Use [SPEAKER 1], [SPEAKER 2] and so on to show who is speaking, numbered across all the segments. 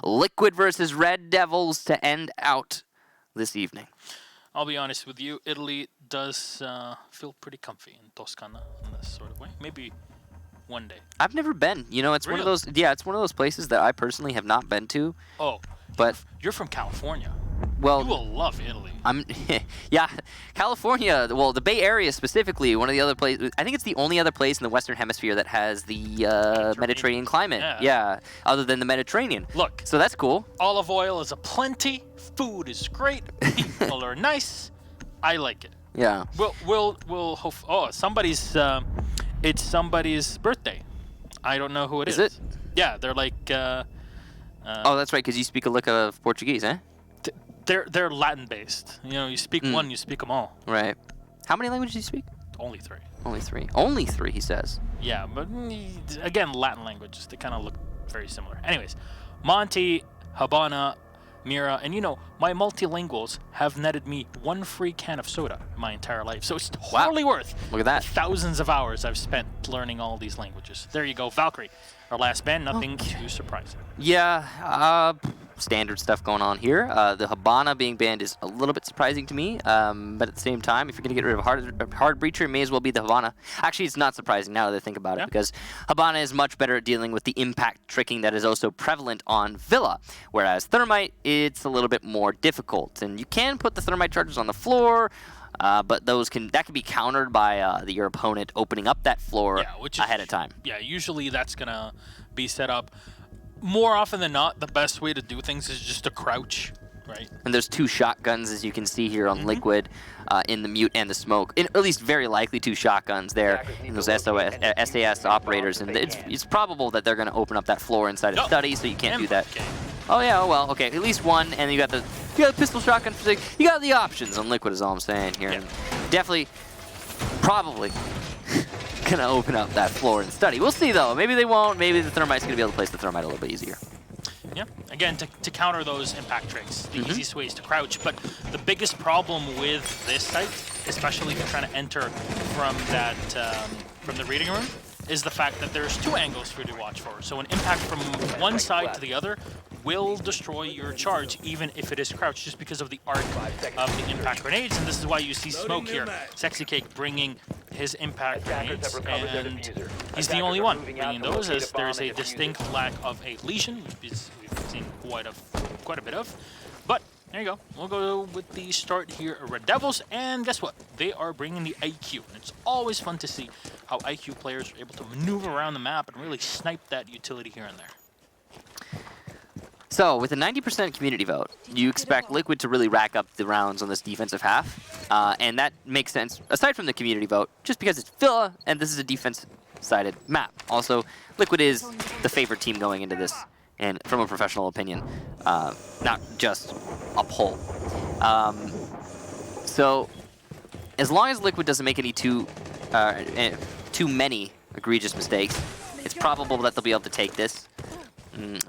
[SPEAKER 1] Liquid versus Red Devils to end out this evening.
[SPEAKER 2] I'll be honest with you, Italy does feel pretty comfy in Toscana in this sort of way. Maybe one day.
[SPEAKER 1] I've never been. You know, it's one of those. Yeah, it's one of those places that I personally have not been to.
[SPEAKER 2] Oh,
[SPEAKER 1] but
[SPEAKER 2] you're from California.
[SPEAKER 1] Well,
[SPEAKER 2] you will love Italy.
[SPEAKER 1] Yeah, California. Well, the Bay Area specifically, one of the other places. I think it's the only other place in the Western Hemisphere that has the Mediterranean climate. Yeah, other than the Mediterranean.
[SPEAKER 2] Look,
[SPEAKER 1] so that's cool.
[SPEAKER 2] Olive oil is aplenty. Food is great. People are nice. I like it.
[SPEAKER 1] Yeah.
[SPEAKER 2] We'll hope. Oh, somebody's. It's somebody's birthday. I don't know who it is.
[SPEAKER 1] Is it?
[SPEAKER 2] Yeah, they're like.
[SPEAKER 1] Oh, that's right, because you speak a lick of Portuguese, eh?
[SPEAKER 2] They're Latin based. You know, you speak one, you speak them all.
[SPEAKER 1] Right. How many languages do you speak?
[SPEAKER 2] Only 3.
[SPEAKER 1] Only 3. Only 3, he says.
[SPEAKER 2] Yeah, but again, Latin languages, they kind of look very similar. Anyways, Monty, Habana, Mira, and you know, my multilinguals have netted me 1 free can of soda my entire life. So it's totally worth
[SPEAKER 1] Look at that.
[SPEAKER 2] thousands of hours I've spent learning all these languages. There you go, Valkyrie. Our last band, nothing too surprising.
[SPEAKER 1] Yeah, standard stuff going on here. The Habana being banned is a little bit surprising to me, but at the same time, if you're going to get rid of hard breacher, it may as well be the Habana. Actually, it's not surprising now that I think about it, because Habana is much better at dealing with the impact tricking that is also prevalent on Villa, whereas Thermite, it's a little bit more difficult. And you can put the Thermite charges on the floor, but that can be countered by your opponent opening up that floor ahead of time.
[SPEAKER 2] Yeah, usually that's going to be set up. More often than not, the best way to do things is just to crouch, right?
[SPEAKER 1] And there's 2 shotguns, as you can see here on Liquid, in the mute and the smoke. At least very likely 2 shotguns there in those SAS operators. And it's probable that they're going to open up that floor inside a study, so you can't do that. Oh, yeah, oh, well, okay. At least 1, and you got the pistol shotgun. You got the options on Liquid is all I'm saying here. And definitely, probably going to open up that floor and study. We'll see, though. Maybe they won't. Maybe the Thermite's going to be able to place the Thermite a little bit easier.
[SPEAKER 2] Yeah, again, to counter those impact tricks, the easiest way is to crouch. But the biggest problem with this site, especially if you're trying to enter from that from the reading room, is the fact that there's 2 angles for you to watch for. So an impact from one side to the other will destroy your charge, even if it is crouched, just because of the arc of the impact grenades. And this is why you see Smoke here, Sexy Cake bringing his impact grenades, and he's the only one bringing those, as there is a distinct lack of a Legion, which we've seen quite a bit of. But there you go. We'll go with the start here at Red Devils, and guess what? They are bringing the IQ. And it's always fun to see how IQ players are able to maneuver around the map and really snipe that utility here and there.
[SPEAKER 1] So, with a 90% community vote, you expect Liquid to really rack up the rounds on this defensive half, and that makes sense, aside from the community vote, just because it's Villa, and this is a defense-sided map. Also, Liquid is the favorite team going into this, and from a professional opinion, not just a poll. So, as long as Liquid doesn't make any too many egregious mistakes, it's probable that they'll be able to take this.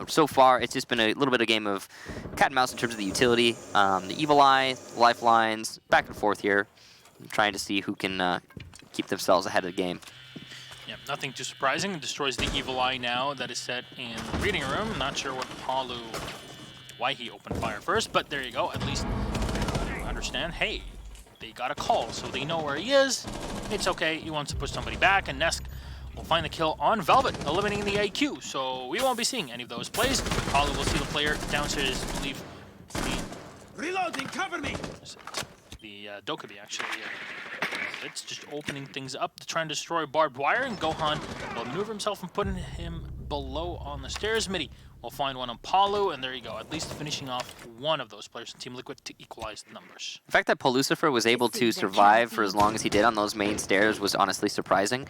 [SPEAKER 1] So far, it's just been a little bit of a game of cat and mouse in terms of the utility. The Evil Eye, Lifelines, back and forth here, trying to see who can keep themselves ahead of the game.
[SPEAKER 2] Yeah, nothing too surprising. It destroys the Evil Eye now that is set in the reading room. Not sure why he opened fire first, but there you go. At least you understand, hey, they got a call, so they know where he is. It's okay. He wants to push somebody back, and Nesk will find the kill on Velvet, eliminating the AQ. So we won't be seeing any of those plays. Holly will see the player downstairs, I believe.
[SPEAKER 3] Reloading, cover me!
[SPEAKER 2] The Dokkaebi, actually. It's just opening things up to try and destroy barbed wire, and Gohan will maneuver himself and putting him below on the stairs. Midi will find one on Palu, and there you go. At least finishing off one of those players in Team Liquid to equalize the numbers.
[SPEAKER 1] The fact that Palucifer was able to survive for as long as he did on those main stairs was honestly surprising.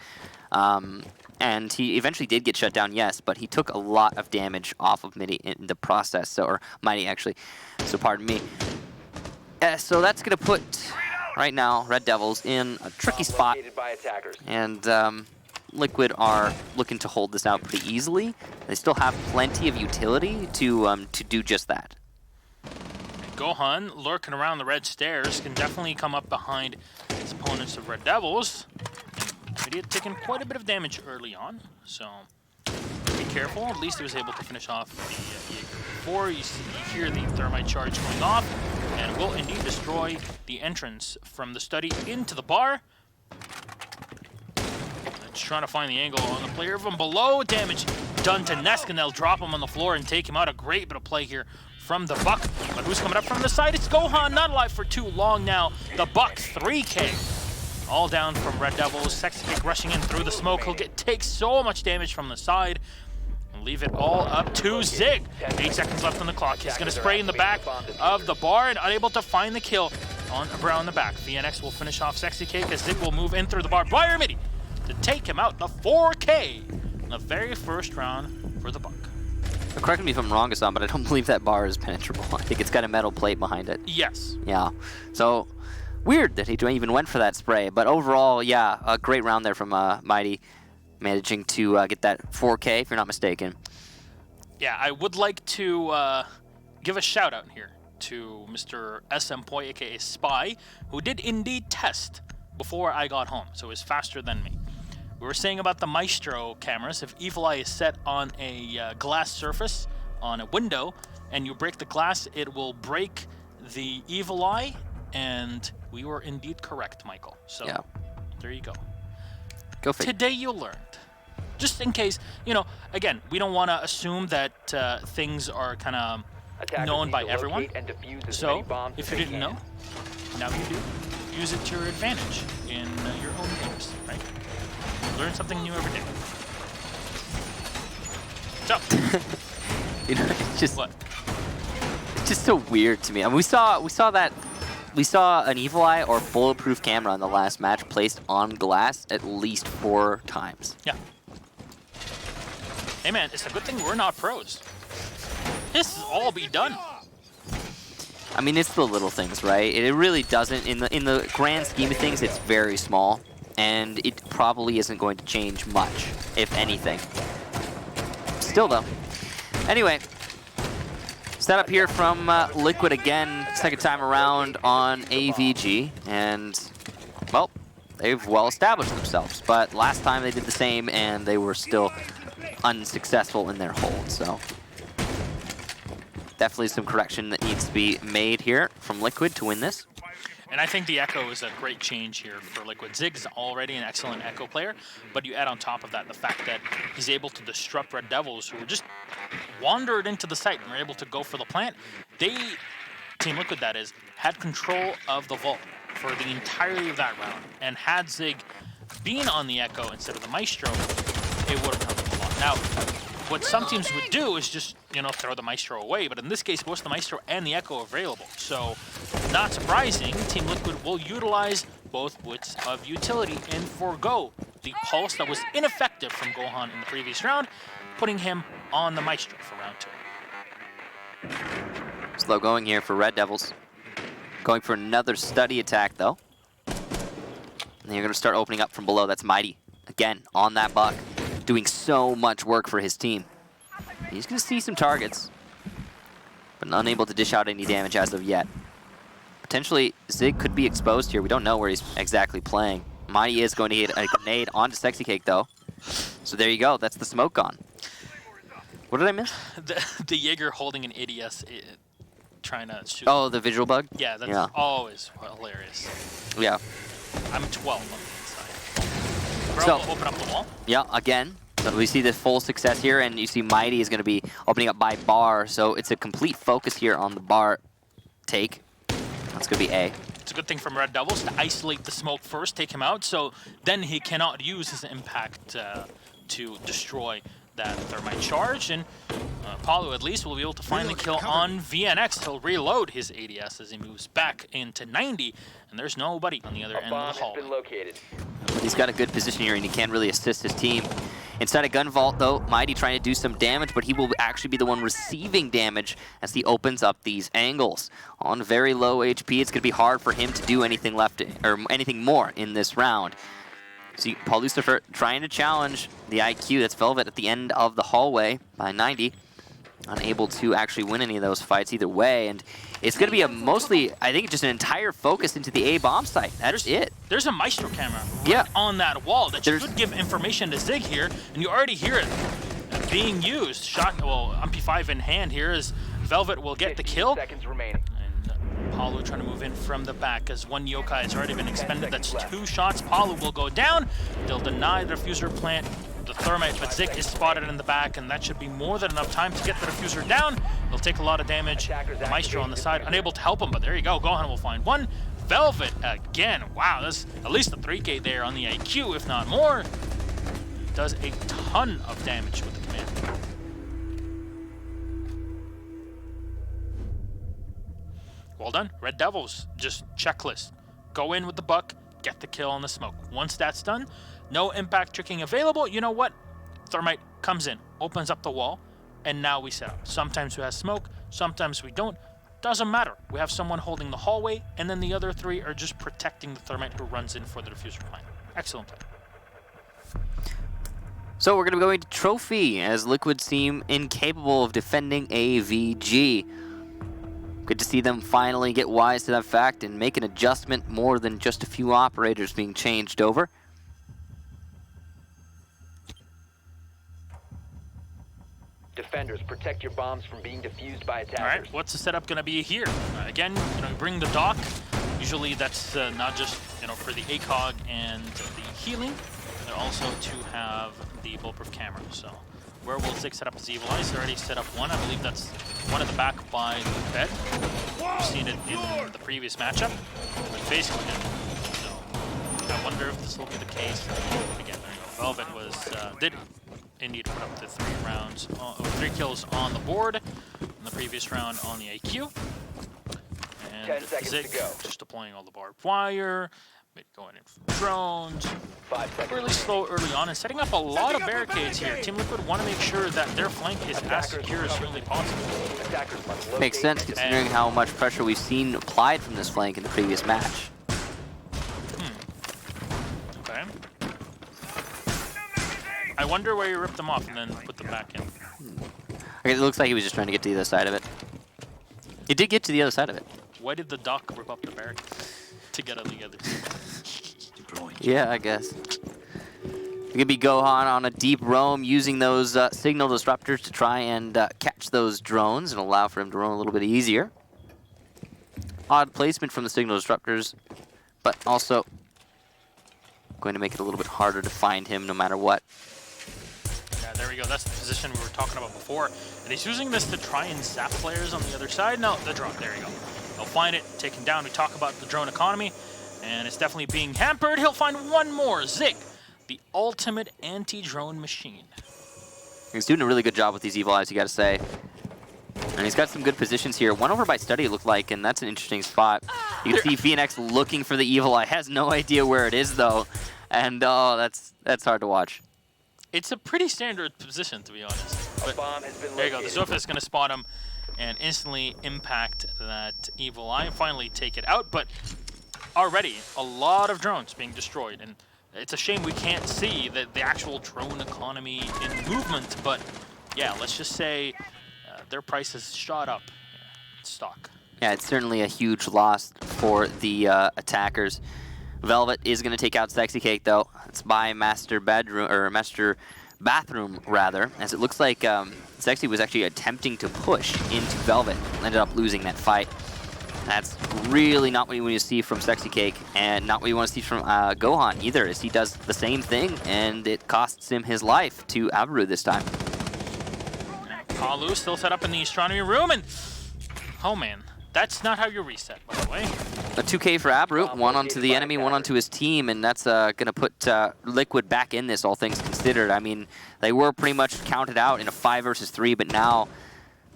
[SPEAKER 1] And he eventually did get shut down, yes, but he took a lot of damage off of Midi in the process, or Mighty actually, so pardon me. So that's going to put, right now, Red Devils in a tricky spot, and Liquid are looking to hold this out pretty easily. They still have plenty of utility to do just that.
[SPEAKER 2] Gohan, lurking around the red stairs, can definitely come up behind his opponents of Red Devils. He had taken quite a bit of damage early on, so be careful. At least he was able to finish off the Jaeger before. You hear the thermite charge going off, and will indeed destroy the entrance from the study into the bar. Just trying to find the angle on the player from below. Damage done to Nesk, and they'll drop him on the floor and take him out. A great bit of play here from the Buck. But who's coming up from the side? It's Gohan, not alive for too long now. The Buck, 3K. All down from Red Devils. Sexy Cake rushing in through the smoke. He'll take so much damage from the side. And leave it all up to Zig. 8 seconds left on the clock. He's going to spray in the back of the bar and unable to find the kill on Brown in the back. VNX will finish off Sexy Cake as Zig will move in through the bar. Briar Midi to take him out. The 4K in the very first round for the Buck.
[SPEAKER 1] Correct me if I'm wrong, Hassan, but I don't believe that bar is penetrable. I think it's got a metal plate behind it.
[SPEAKER 2] Yes.
[SPEAKER 1] Yeah. So weird that he even went for that spray, but overall, yeah, a great round there from Mighty, managing to get that 4K, if you're not mistaken.
[SPEAKER 2] Yeah, I would like to give a shout out here to Mr. SM Poi, aka Spy, who did indeed test before I got home, so it was faster than me. We were saying about the Maestro cameras. If Evil Eye is set on a glass surface, on a window, and you break the glass, it will break the Evil Eye, and we were indeed correct, Michael. So, yeah. There you go.
[SPEAKER 1] Go figure.
[SPEAKER 2] Today you learned. Just in case, you know, again, we don't want to assume that things are kind of known by everyone. So, if you didn't know, now you do. Use it to your advantage in your own games, right? Learn something new every day. So,
[SPEAKER 1] you know, it's just
[SPEAKER 2] what?
[SPEAKER 1] It's just so weird to me. I mean, we saw an Evil Eye or bulletproof camera in the last match placed on glass at least 4 times.
[SPEAKER 2] Yeah. Hey man, it's a good thing we're not pros. This will all be done.
[SPEAKER 1] I mean, it's the little things, right? It really doesn't, in the grand scheme of things, it's very small, and it probably isn't going to change much, if anything. Still though. Anyway, setup here from Liquid again, second time around on AVG, and well, they've well established themselves, but last time they did the same and they were still unsuccessful in their hold, so definitely some correction that needs to be made here from Liquid to win this.
[SPEAKER 2] And I think the Echo is a great change here for Liquid. Zig's already an excellent Echo player, but you add on top of that the fact that he's able to disrupt Red Devils, who just wandered into the site and were able to go for the plant. They, Team Liquid that is, had control of the vault for the entirety of that round. And had Zig been on the Echo instead of the Maestro, it would have helped a lot. Now, what some teams would do is just, you know, throw the Maestro away, but in this case, both the Maestro and the Echo are available. So, not surprising, Team Liquid will utilize both wits of utility and forego the pulse that was ineffective from Gohan in the previous round, putting him on the Maestro for round 2.
[SPEAKER 1] Slow going here for Red Devils. Going for another study attack, though. And you're going to start opening up from below. That's Mighty. Again, on that Buck. Doing so much work for his team. He's going to see some targets, but unable to dish out any damage as of yet. Potentially, Zig could be exposed here. We don't know where he's exactly playing. Mighty is going to hit a grenade onto Sexy Cake, though. So there you go. That's the smoke gone. What did I miss?
[SPEAKER 2] The Jaeger holding an ADS trying to shoot.
[SPEAKER 1] Oh, the visual bug?
[SPEAKER 2] Yeah, that's always hilarious.
[SPEAKER 1] Yeah.
[SPEAKER 2] I'm 12 on the inside. Bro,
[SPEAKER 1] So,
[SPEAKER 2] will open up the wall.
[SPEAKER 1] Yeah, again. So we see this full success here, and you see Mighty is going to be opening up by bar. So it's a complete focus here on the bar take. That's going to be A.
[SPEAKER 2] It's a good thing from Red Devils to isolate the smoke first, take him out, so then he cannot use his impact to destroy that thermite charge. And Paulo at least will be able to find the kill on VNX. He'll reload his ADS as he moves back into 90, and there's nobody on the other end of the hall.
[SPEAKER 1] He's got a good position here, and he can really assist his team. Inside a gun vault, though, Mighty trying to do some damage, but he will actually be the one receiving damage as he opens up these angles. On very low HP, it's going to be hard for him to do anything left, or anything more in this round. See, Paul Lucifer trying to challenge the IQ. That's Velvet at the end of the hallway by 90. Unable to actually win any of those fights either way, and it's going to be a mostly, I think, just an entire focus into the A bomb site. That's it.
[SPEAKER 2] There's a Maestro camera right on that wall that should give information to Zig here, and you already hear it. being used. Well, MP5 in hand here as Velvet will get the kill.
[SPEAKER 4] Seconds remaining.
[SPEAKER 2] And Palu trying to move in from the back as one yokai has already been expended. That's 2 shots. Palu will go down. They'll deny the diffuser plant, the thermite, but Zik is spotted in the back, and that should be more than enough time to get the diffuser down. He'll take a lot of damage. Maestro on the side, unable to help him, but there you go. Gohan will find one. Velvet again. Wow, that's at least a 3K there on the IQ, if not more. Does a ton of damage with the command. Well done. RDevilS, just checklist. Go in with the buck, get the kill on the smoke. Once that's done, no impact tricking available. You know what? Thermite comes in, opens up the wall, and now we set up. Sometimes we have smoke, sometimes we don't. Doesn't matter. We have someone holding the hallway, and then the other 3 are just protecting the thermite who runs in for the diffuser plant. Excellent play.
[SPEAKER 1] So we're going to be going to Trophy, as Liquid seem incapable of defending AVG. Good to see them finally get wise to that fact and make an adjustment, more than just a few operators being changed over.
[SPEAKER 4] Defenders, protect your bombs from being defused by attackers.
[SPEAKER 2] All right, what's the setup going to be here? Again, bring the dock. Usually that's not just for the ACOG and the healing, but also to have the bulletproof camera. So where will Zik set up his Evil Eyes? He's already set up one. I believe that's one at the back by the bed. We've seen it in the previous matchup with basically it. So I wonder if this will be the case. Again, there you go. Velvet did indeed put up the 3 kills on the board in the previous round on the AQ. And
[SPEAKER 4] 10 seconds
[SPEAKER 2] Zik
[SPEAKER 4] to go.
[SPEAKER 2] just deploying all the barbed wire, maybe going in for drones.
[SPEAKER 4] 5 seconds.
[SPEAKER 2] Really slow early on and setting up a lot of barricades here. Team Liquid want to make sure that their flank is as secure as humanly possible.
[SPEAKER 4] Attackers must locate
[SPEAKER 1] Makes sense
[SPEAKER 4] and
[SPEAKER 1] considering how much pressure we've seen applied from this flank in the previous match.
[SPEAKER 2] Okay. I wonder where you ripped them off and then put them back in.
[SPEAKER 1] Okay, it looks like he was just trying to get to the other side of it. He did get to the other side of it.
[SPEAKER 2] Why did the dock rip up the barricade to get on the other side?
[SPEAKER 1] Yeah, I guess. It could be Gohan on a deep roam using those signal disruptors to try and catch those drones and allow for him to roam a little bit easier. Odd placement from the signal disruptors, but also going to make it a little bit harder to find him no matter what.
[SPEAKER 2] Yeah, there we go. That's the position we were talking about before. And he's using this to try and zap players on the other side. No, the drone. There you go. He'll find it, take him down. We talk about the drone economy, and it's definitely being hampered. He'll find one more. Zik, the ultimate anti-drone machine.
[SPEAKER 1] He's doing a really good job with these Evil Eyes, you got to say. And he's got some good positions here. One over by Study, it looked like, and that's an interesting spot. You can see Phoenix looking for the Evil Eye. Has no idea where it is, though. And, oh, that's hard to watch.
[SPEAKER 2] It's a pretty standard position, to be honest. But
[SPEAKER 4] bomb has been
[SPEAKER 2] there you go. The
[SPEAKER 4] located.
[SPEAKER 2] Zofia is going to spot him and instantly impact that Evil Eye and finally take it out. But already, a lot of drones being destroyed. And it's a shame we can't see the actual drone economy in movement. But, yeah, let's just say their price has shot up in stock.
[SPEAKER 1] Yeah, it's certainly a huge loss for the attackers. Velvet is going to take out Sexy Cake, though. It's by Master Bathroom, rather, as it looks like Sexy was actually attempting to push into Velvet. Ended up losing that fight. That's really not what you want to see from Sexy Cake, and not what you want to see from Gohan either, as he does the same thing, and it costs him his life to Abaru this time.
[SPEAKER 2] Palu still set up in the astronomy room, and oh man, that's not how you reset, by the way.
[SPEAKER 1] A 2K for Abaru, one onto the enemy, one onto his team, and that's going to put Liquid back in this, all things considered. I mean, they were pretty much counted out in a 5 versus 3, but now,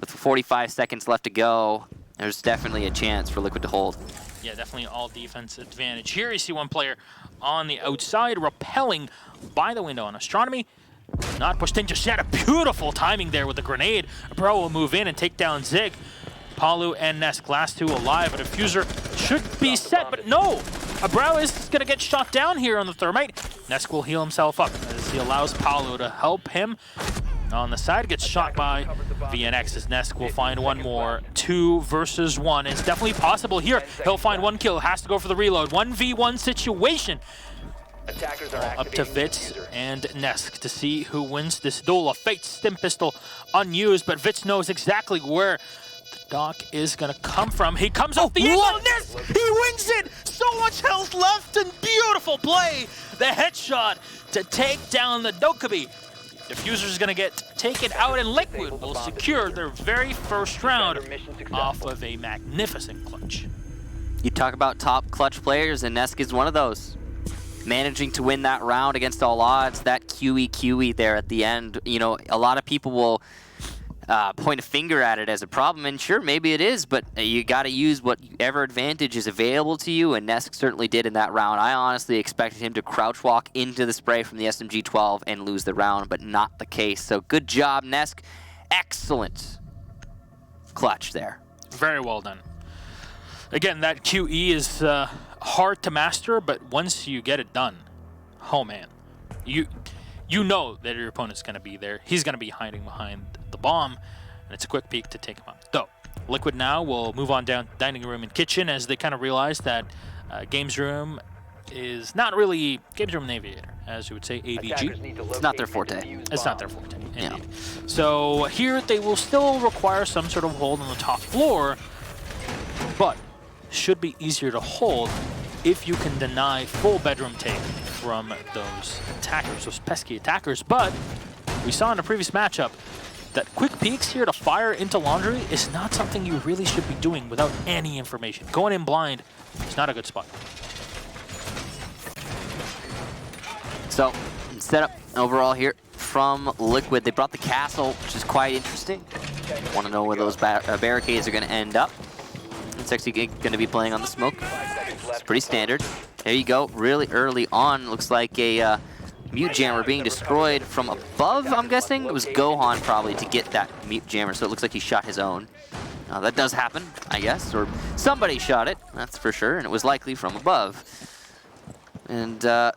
[SPEAKER 1] with 45 seconds left to go, there's definitely a chance for Liquid to hold.
[SPEAKER 2] Yeah, definitely all defense advantage. Here you see one player on the outside, repelling by the window on astronomy. Not pushed in just yet. A beautiful timing there with the grenade. Pro will move in and take down Zig. Palu and Ness, Glass 2 alive. A diffuser should be set, but no! Abrao is going to get shot down here on the thermite. Ness will heal himself up as he allows Palu to help him. On the side, gets shot by VNX as Nesk will find one more. 2 versus 1. It's definitely possible here. He'll find one kill. Has to go for the reload. 1v1 situation.
[SPEAKER 4] Attackers are
[SPEAKER 2] Up to
[SPEAKER 4] activating the
[SPEAKER 2] Vitz
[SPEAKER 4] diffuser.
[SPEAKER 2] and Nesk to see who wins this duel. A Fate Stim Pistol unused, but Vitz knows exactly where the Doc is gonna come from. He comes off the angle. Nesk! He wins it! So much health left and beautiful play! The headshot to take down the Dokkaebi. Diffuser is gonna get taken out, and Liquid will secure their very first round off of a magnificent clutch.
[SPEAKER 1] You talk about top clutch players, and Nesk is one of those. Managing to win that round against all odds, that QE there at the end, you know, a lot of people will point a finger at it as a problem, and sure, maybe it is, but you got to use whatever advantage is available to you, and Nesk certainly did in that round. I honestly expected him to crouch walk into the spray from the SMG-12 and lose the round, but not the case. So good job, Nesk. Excellent clutch there.
[SPEAKER 2] Very well done. Again, that QE is hard to master, but once you get it done, oh man, you know that your opponent's going to be there. He's going to be hiding behind the bomb, and it's a quick peek to take him out. So, Liquid now will move on down dining room and kitchen as they kind of realize that games room is not really games room and aviator, as you would say, AVG.
[SPEAKER 1] It's not their forte.
[SPEAKER 2] It's not their forte, indeed. So here they will still require some sort of hold on the top floor, but should be easier to hold if you can deny full bedroom take from those attackers, those pesky attackers. But we saw in the previous matchup that quick peeks here to fire into laundry is not something you really should be doing without any information. Going in blind is not a good spot.
[SPEAKER 1] So, setup overall here from Liquid. They brought the castle, which is quite interesting. Want to know where those barricades are going to end up. It's actually going to be playing on the smoke. It's pretty standard. There you go. Really early on, looks like a mute jammer being destroyed from above, I'm guessing. It was Gohan probably to get that mute jammer, so it looks like he shot his own. That does happen, I guess, or somebody shot it, that's for sure, and it was likely from above. And a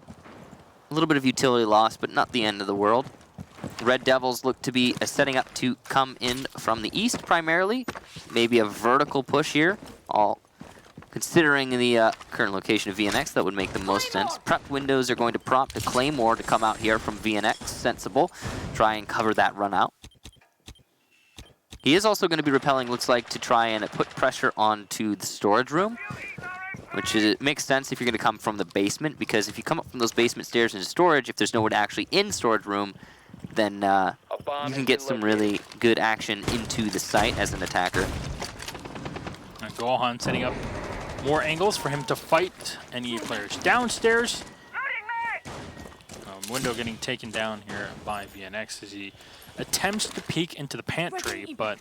[SPEAKER 1] little bit of utility loss, but not the end of the world. RDevilS look to be setting up to come in from the east primarily. Maybe a vertical push here. All considering the current location of VNX, that would make the most sense. Prep windows are going to prompt a Claymore to come out here from VNX. Sensible. Try and cover that run out. He is also going to be repelling, looks like, to try and put pressure onto the storage room, which makes sense if you're going to come from the basement, because if you come up from those basement stairs into storage, if there's no one actually in storage room, then you can get some really good action into the site as an attacker.
[SPEAKER 2] And Gohan setting up more angles for him to fight any players downstairs. Window getting taken down here by VNX as he attempts to peek into the pantry, but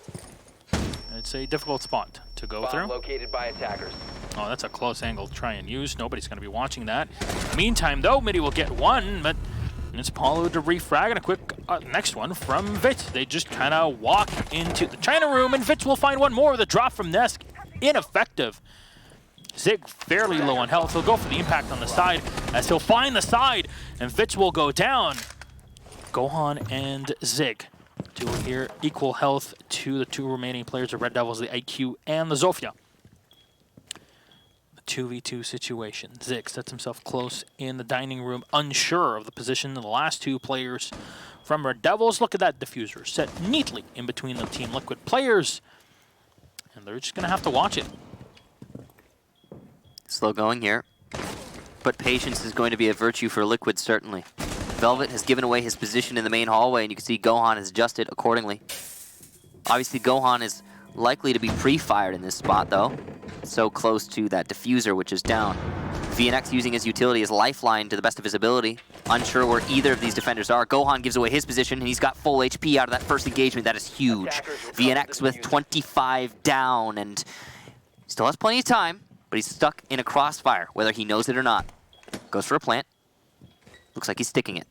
[SPEAKER 2] it's a difficult spot to go through.
[SPEAKER 4] Located by attackers.
[SPEAKER 2] Oh, that's a close angle to try and use. Nobody's going to be watching that. Meantime, though, Midi will get one, but it's Paulo to refrag, and a quick next one from Vitz. They just kind of walk into the China room, and Vitz will find one more. The drop from Nesk, ineffective. Zig fairly low on health. He'll go for the impact on the side as he'll find the side, and Vitz will go down. Gohan and Zig to here equal health to the two remaining players of RDevilS, the IQ and the Zofia. 2v2 situation. Zig sets himself close in the dining room, unsure of the position of the last two players from RDevilS. Look at that diffuser set neatly in between the Team Liquid players, and they're just gonna have to watch it.
[SPEAKER 1] Slow going here, but patience is going to be a virtue for Liquid, certainly. Velvet has given away his position in the main hallway, and you can see Gohan has adjusted accordingly. Obviously, Gohan is likely to be pre-fired in this spot, though. So close to that diffuser, which is down. VNX using his utility as lifeline to the best of his ability. Unsure where either of these defenders are. Gohan gives away his position, and he's got full HP out of that first engagement. That is huge. VNX with 25 down, and still has plenty of time, but he's stuck in a crossfire, whether he knows it or not. Goes for a plant. Looks like he's sticking it.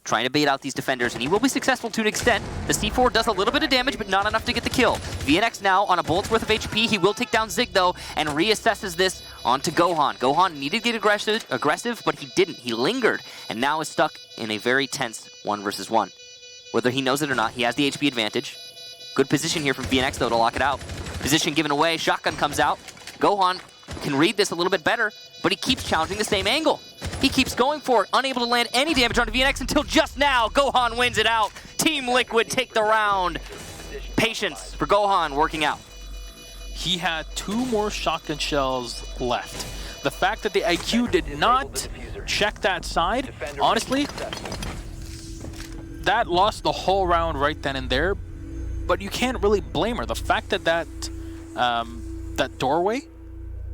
[SPEAKER 1] Trying to bait out these defenders, and he will be successful to an extent. The C4 does a little bit of damage, but not enough to get the kill. VNX now on a bullet's worth of HP. He will take down Zig, though, and reassesses this onto Gohan. Gohan needed to get aggressive, but he didn't. He lingered, and now is stuck in a very tense 1v1. Whether he knows it or not, he has the HP advantage. Good position here from VNX, though, to lock it out. Position given away. Shotgun comes out. Gohan can read this a little bit better, but he keeps challenging the same angle. He keeps going for it, unable to land any damage onto VNX until just now. Gohan wins it out. Team Liquid take the round. Patience for Gohan working out.
[SPEAKER 2] He had 2 more shotgun shells left. The fact that the IQ did not check that side, honestly, that lost the whole round right then and there. But you can't really blame her. The fact that that doorway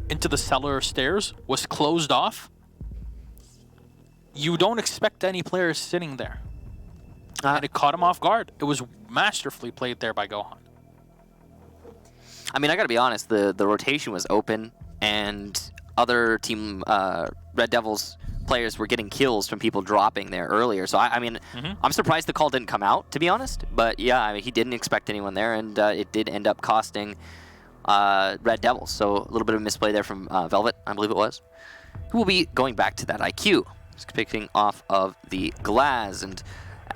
[SPEAKER 2] into the cellar stairs was closed off, you don't expect any players sitting there. And it caught him off guard. It was masterfully played there by Gohan.
[SPEAKER 1] I mean, I gotta be honest, the rotation was open, and other team Red Devils players were getting kills from people dropping there earlier. So, I mean, I'm surprised the call didn't come out, to be honest. But yeah, I mean, he didn't expect anyone there, and it did end up costing Red Devils. So a little bit of misplay there from Velvet, I believe it was, who will be going back to that IQ. Just picking off of the glass, and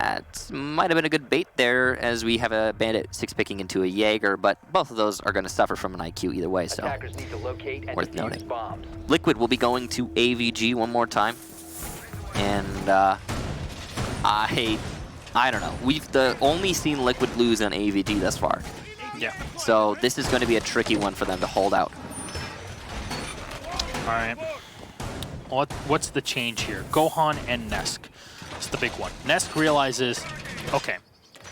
[SPEAKER 1] that might have been a good bait there, as we have a Bandit 6-picking into a Jaeger, but both of those are going to suffer from an IQ either way, so
[SPEAKER 4] Need to locate and
[SPEAKER 1] worth
[SPEAKER 4] defuse
[SPEAKER 1] noting.
[SPEAKER 4] bombs.
[SPEAKER 1] Liquid will be going to AVG one more time, and I don't know. We've only seen Liquid lose on AVG thus far,
[SPEAKER 2] Yeah.
[SPEAKER 1] so this is going to be a tricky one for them to hold out.
[SPEAKER 2] All right. What's the change here? Gohan and Nesk. It's the big one. Nesk realizes, okay,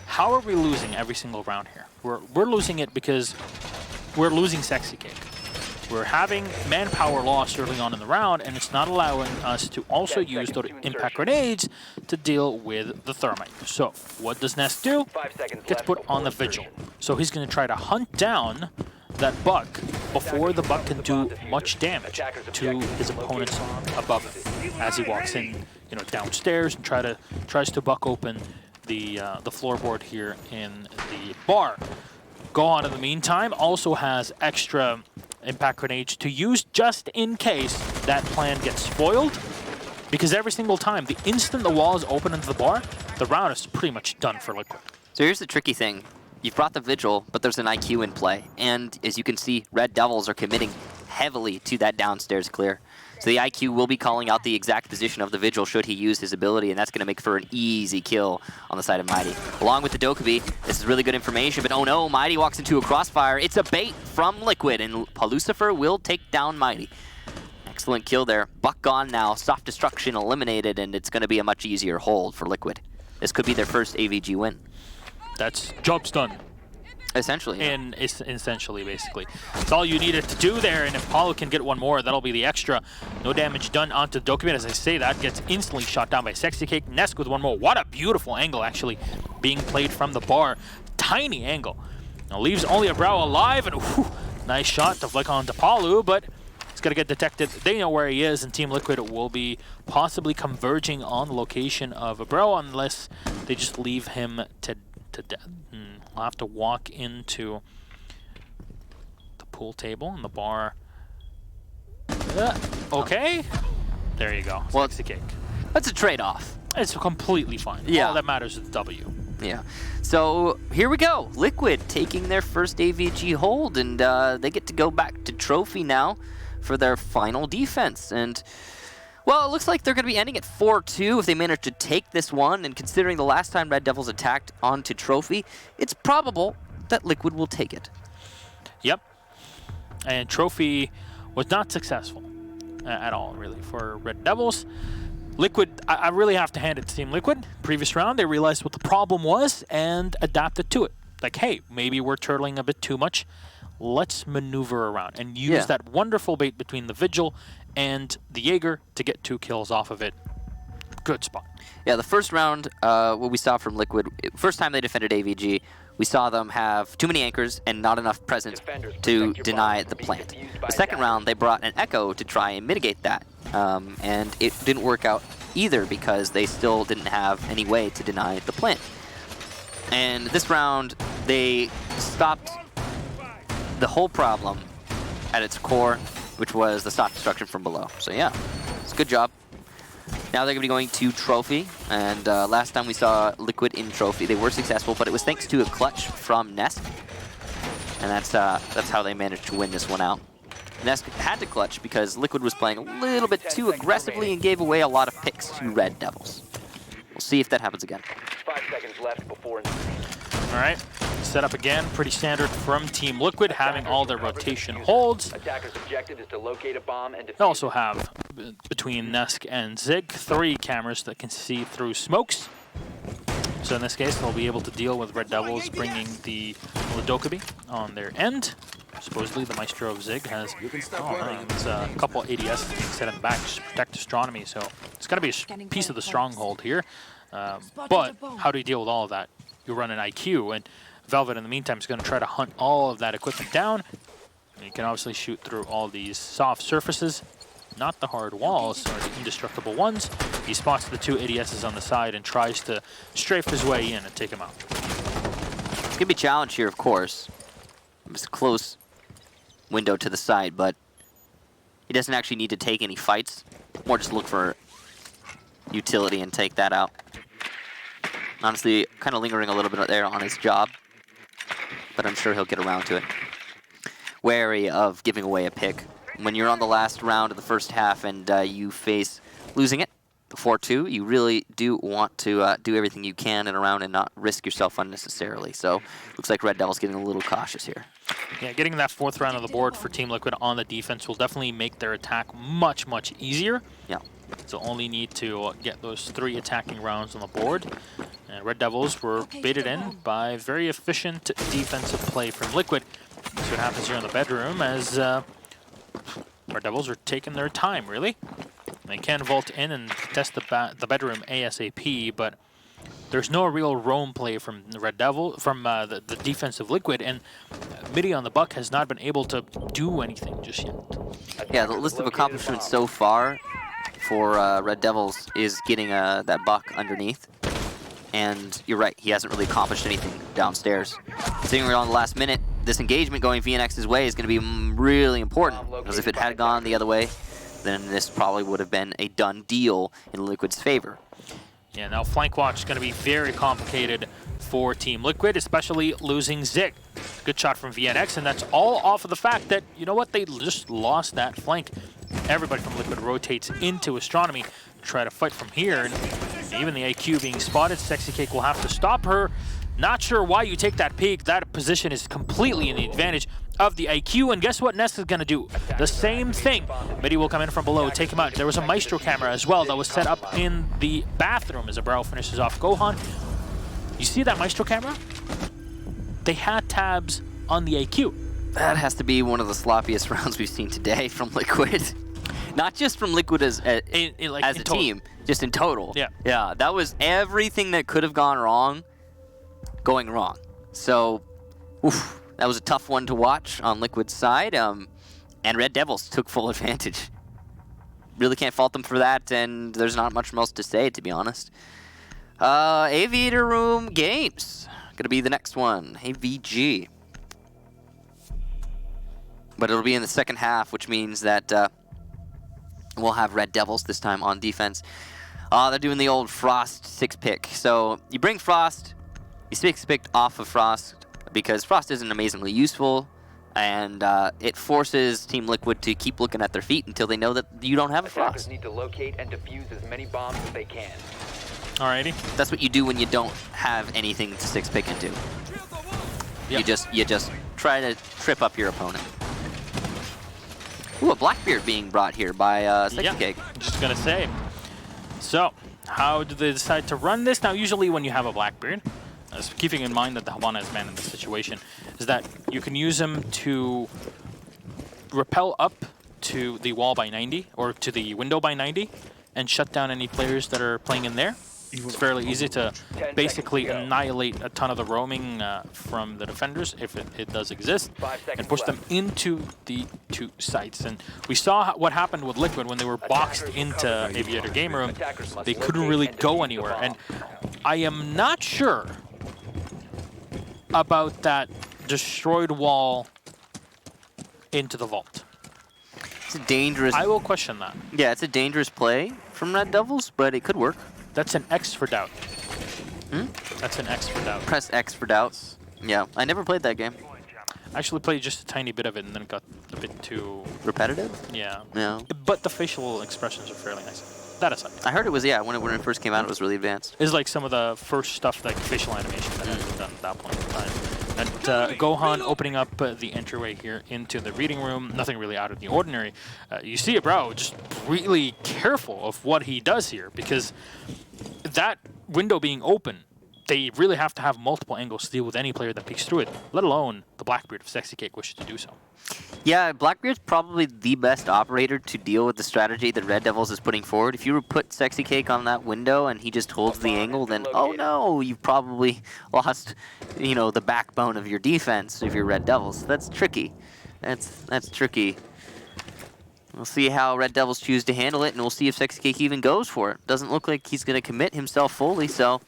[SPEAKER 2] how are we losing every single round here? We're losing it because we're losing Sexy Cake. We're having manpower loss early on in the round, and it's not allowing us to also use those impact grenades to deal with the thermite. So what does Nesk do?
[SPEAKER 4] 5 seconds
[SPEAKER 2] Gets
[SPEAKER 4] left
[SPEAKER 2] put on the
[SPEAKER 4] before
[SPEAKER 2] vigil.
[SPEAKER 4] insertion.
[SPEAKER 2] So he's going to try to hunt down that buck before the buck can do much damage to his opponents above him, as he walks in, downstairs and tries to buck open the floorboard here in the bar. Gohan, in the meantime, also has extra impact grenades to use just in case that plan gets spoiled, because every single time, the instant the wall is open into the bar, the round is pretty much done for Liquid.
[SPEAKER 1] So here's the tricky thing. You've brought the Vigil, but there's an IQ in play. And as you can see, Red Devils are committing heavily to that downstairs clear. So the IQ will be calling out the exact position of the Vigil should he use his ability, and that's going to make for an easy kill on the side of Mighty. Along with the Dokkaebi, this is really good information, but oh no, Mighty walks into a crossfire. It's a bait from Liquid, and Lucifer will take down Mighty. Excellent kill there. Buck gone now, soft destruction eliminated, and it's going to be a much easier hold for Liquid. This could be their first AVG win.
[SPEAKER 2] That's job's done.
[SPEAKER 1] Essentially. Yeah.
[SPEAKER 2] And essentially, basically. That's all you needed to do there, and if Paulo can get one more, that'll be the extra. No damage done onto Dokkaebi. As I say, that gets instantly shot down by Sexy Cake. Nesk with one more. What a beautiful angle, actually, being played from the bar. Tiny angle. Now leaves only a Brow alive, and whew, nice shot to flick onto Paulo, but it's going to get detected. They know where he is, and Team Liquid will be possibly converging on the location of Abreu unless they just leave him to death. We'll have to walk into the pool table and the bar. Okay. There you go.
[SPEAKER 1] Well,
[SPEAKER 2] Sexy Cake.
[SPEAKER 1] That's a trade-off.
[SPEAKER 2] It's completely fine.
[SPEAKER 1] Yeah.
[SPEAKER 2] All that matters is W.
[SPEAKER 1] Yeah. So here we go. Liquid taking their first AVG hold, and they get to go back to Trophy now for their final defense. And well, it looks like they're going to be ending at 4-2 if they manage to take this one, and considering the last time Red Devils attacked onto Trophy, it's probable that Liquid will take it.
[SPEAKER 2] Yep. And Trophy was not successful at all, really, for Red Devils. Liquid, I really have to hand it to Team Liquid. Previous round, they realized what the problem was and adapted to it. Like, hey, maybe we're turtling a bit too much. Let's maneuver around and use that wonderful bait between the Vigil and the Jaeger to get 2 kills off of it. Good spot.
[SPEAKER 1] Yeah, the first round, what we saw from Liquid, first time they defended AVG, we saw them have too many anchors and not enough presence to deny the plant. The second round, they brought an Echo to try and mitigate that, and it didn't work out either because they still didn't have any way to deny the plant. And this round, they stopped the whole problem at its core, which was the soft destruction from below. So yeah, it's a good job. Now they're going to be going to Trophy, and last time we saw Liquid in Trophy, they were successful, but it was thanks to a clutch from Nesk, and that's how they managed to win this one out. Nesk had to clutch because Liquid was playing a little bit too aggressively and gave away a lot of picks to Red Devils. We'll see if that happens again.
[SPEAKER 4] 5 seconds left before.
[SPEAKER 2] All right, set up again, pretty standard from Team Liquid, having all their rotation holds.
[SPEAKER 4] Attacker's objective is to locate a bomb and defuse.
[SPEAKER 2] They also have, between Nesk and Zig, 3 cameras that can see through smokes. So in this case, they'll be able to deal with Red Devils bringing the Ladokabi on their end. Supposedly, the Maestro of Zig has it's a couple ADS being set in the back to protect Astronomy, so it's got to be a piece of the stronghold here. But how do you deal with all of that? You run an IQ, and Velvet in the meantime is going to try to hunt all of that equipment down. And you can obviously shoot through all these soft surfaces, not the hard walls or the indestructible ones. He spots the 2 ADSs on the side and tries to strafe his way in and take him out.
[SPEAKER 1] It's going to be a challenge here, of course. It's a close window to the side, but he doesn't actually need to take any fights. More just look for utility and take that out. Honestly, kind of lingering a little bit there on his job, but I'm sure he'll get around to it. Wary of giving away a pick. When you're on the last round of the first half and you face losing it, the 4-2, you really do want to do everything you can and around and not risk yourself unnecessarily. So looks like Red Devil's getting a little cautious here.
[SPEAKER 2] Yeah, getting that 4th round on the board for Team Liquid on the defense will definitely make their attack much, much easier.
[SPEAKER 1] Yeah.
[SPEAKER 2] So only need to get those 3 attacking rounds on the board. And Red Devils were baited in by very efficient defensive play from Liquid. That's what happens here in the bedroom as Red Devils are taking their time, really. They can vault in and test the bedroom ASAP, but there's no real roam play from the Red Devil, from the defensive Liquid, and Midi on the Buck has not been able to do anything just yet.
[SPEAKER 1] Yeah, the list of accomplishments so far for Red Devils is getting that Buck underneath. And you're right, he hasn't really accomplished anything downstairs. Considering we're on the last minute, this engagement going VNX's way is going to be really important. Because if it had gone the other way, then this probably would have been a done deal in Liquid's favor.
[SPEAKER 2] Yeah, now flank watch is going to be very complicated for Team Liquid, especially losing Zig. Good shot from VNX, and that's all off of the fact that, you know what, they just lost that flank. Everybody from Liquid rotates into Astronomy to try to fight from here, and even the AQ being spotted, Sexy Cake will have to stop her. Not sure why you take that peek. That position is completely in the advantage of the IQ, and guess what Nest is going to do? The same thing. Midi will come in from below, take him out. There was a Maestro camera as well that was set up in the bathroom as Abrao finishes off Gohan. You see that Maestro camera? They had tabs on the IQ.
[SPEAKER 1] That has to be one of the sloppiest rounds we've seen today from Liquid. Not just from Liquid as a team, just in total.
[SPEAKER 2] Yeah.
[SPEAKER 1] Yeah, that was everything that could have gone wrong, going wrong. So, oof, that was a tough one to watch on Liquid's side. And Red Devils took full advantage. Really can't fault them for that, and there's not much else to say, to be honest. Aviator Room Games. Gonna be the next one, AVG. But it'll be in the second half, which means that we'll have Red Devils this time on defense. They're doing the old Frost 6-pick. So you bring Frost, you 6-pick off of Frost because Frost isn't amazingly useful, and it forces Team Liquid to keep looking at their feet until they know that you don't have a Frost.
[SPEAKER 4] Attackers need to locate and defuse as many bombs as they can.
[SPEAKER 2] Alrighty.
[SPEAKER 1] That's what you do when you don't have anything to 6-pick into.
[SPEAKER 2] Yep.
[SPEAKER 1] You just try to trip up your opponent. Ooh, a Blackbeard being brought here by Sexy Cake.
[SPEAKER 2] Just gonna say. So, how do they decide to run this? Now, usually when you have a Blackbeard, keeping in mind that the Habana is man in this situation, is that you can use him to rappel up to the wall by 90, or to the window by 90, and shut down any players that are playing in there. It's fairly easy to basically annihilate a ton of the roaming from the defenders, if it does exist, and push them into the 2 sites. And we saw what happened with Liquid when they were boxed into Aviator Game Room. They couldn't really go anywhere. And I am not sure about that destroyed wall into the vault.
[SPEAKER 1] It's a dangerous...
[SPEAKER 2] I will question that.
[SPEAKER 1] Yeah, it's a dangerous play from Red Devils, but it could work.
[SPEAKER 2] That's an X for doubt.
[SPEAKER 1] Hmm?
[SPEAKER 2] That's an X for doubt.
[SPEAKER 1] Press X for doubt. Yeah, I never played that game.
[SPEAKER 2] Actually played just a tiny bit of it and then it got a bit too...
[SPEAKER 1] Repetitive?
[SPEAKER 2] Yeah.
[SPEAKER 1] Yeah.
[SPEAKER 2] But the facial expressions are fairly nice. That aside.
[SPEAKER 1] I heard it was, yeah, when it first came out, it was really advanced.
[SPEAKER 2] It's like some of the first stuff, like facial animation that had been done at that point in time. And Gohan opening up the entryway here into the reading room, nothing really out of the ordinary. You see it, bro, just really careful of what he does here, because that window being open, they really have to have multiple angles to deal with any player that peeks through it, let alone the Blackbeard if Sexy Cake wishes to do so.
[SPEAKER 1] Yeah, Blackbeard's probably the best operator to deal with the strategy that RDevilS is putting forward. If you put Sexy Cake on that window and he just holds the angle, then oh no, you've probably lost, you know, the backbone of your defense if you're RDevilS. That's tricky. That's tricky. We'll see how RDevilS choose to handle it, and we'll see if Sexy Cake even goes for it. Doesn't look like he's going to commit himself fully, so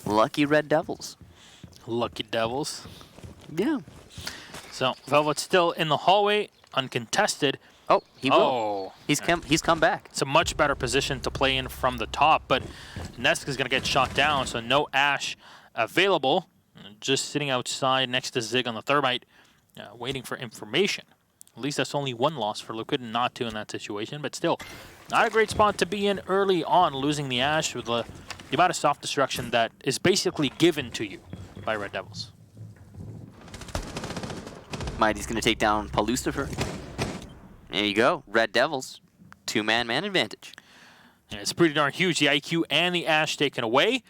[SPEAKER 1] lucky RDevilS.
[SPEAKER 2] Lucky Devils.
[SPEAKER 1] Yeah.
[SPEAKER 2] So Velvet's still in the hallway, uncontested.
[SPEAKER 1] Oh, he will.
[SPEAKER 2] Oh.
[SPEAKER 1] He's come back.
[SPEAKER 2] It's a much better position to play in from the top, but Neska's going to get shot down, so no Ash available. Just sitting outside next to Zig on the Thermite, waiting for information. At least that's only one loss for Liquid, and not two in that situation, but still, not a great spot to be in early on, losing the Ash with the amount of soft destruction that is basically given to you by RDevilS.
[SPEAKER 1] Mighty's going to take down Palucifer. There you go. RDevilS, two-man advantage.
[SPEAKER 2] Yeah, it's pretty darn huge. The IQ and the Ash taken away.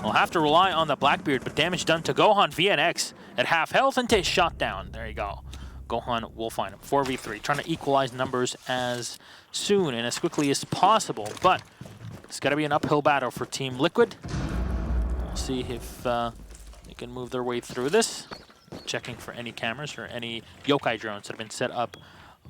[SPEAKER 2] We'll have to rely on the Blackbeard, but damage done to Gohan VNX at half health and takes shot down. There you go. Gohan will find him. 4v3, trying to equalize numbers as soon and as quickly as possible, but it's got to be an uphill battle for Team Liquid. We'll see if they can move their way through this. Checking for any cameras or any yokai drones that have been set up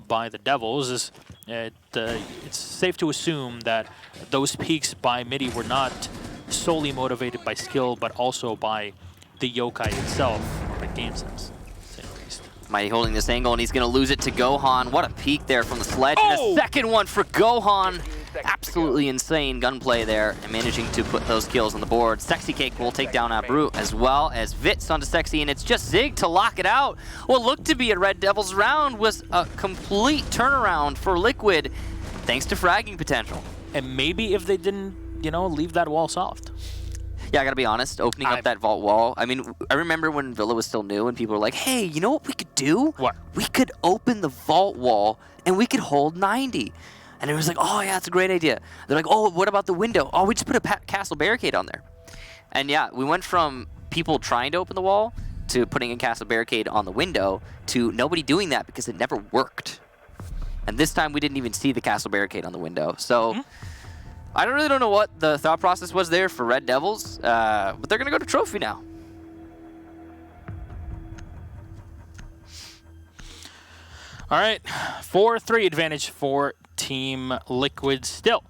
[SPEAKER 2] by the Devils. It's safe to assume that those peaks by MIDI were not solely motivated by skill, but also by the yokai itself, or by game sense, to say the least.
[SPEAKER 1] Mighty holding this angle, and he's going to lose it to Gohan. What a peek there from the sledge. And a second one for Gohan. Absolutely insane gunplay there, and managing to put those kills on the board. Sexy Cake will take down Abreu, as well as Vitz onto Sexy, and it's just Zig to lock it out. What looked to be a RDevilS round was a complete turnaround for Liquid, thanks to fragging potential.
[SPEAKER 2] And maybe if they didn't, you know, leave that wall soft.
[SPEAKER 1] Yeah, I gotta be honest, opening up that vault wall, I mean, I remember when Villa was still new and people were like, hey, you know what we could do?
[SPEAKER 2] What?
[SPEAKER 1] We could open the vault wall and we could hold 90. And it was like, oh yeah, that's a great idea. They're like, oh, what about the window? Oh, we just put a castle barricade on there. And yeah, we went from people trying to open the wall to putting a castle barricade on the window to nobody doing that because it never worked. And this time we didn't even see the castle barricade on the window. So I really don't know what the thought process was there for RDevilS, but they're gonna go to trophy now.
[SPEAKER 2] All right, 4-3 advantage for Team Liquid still.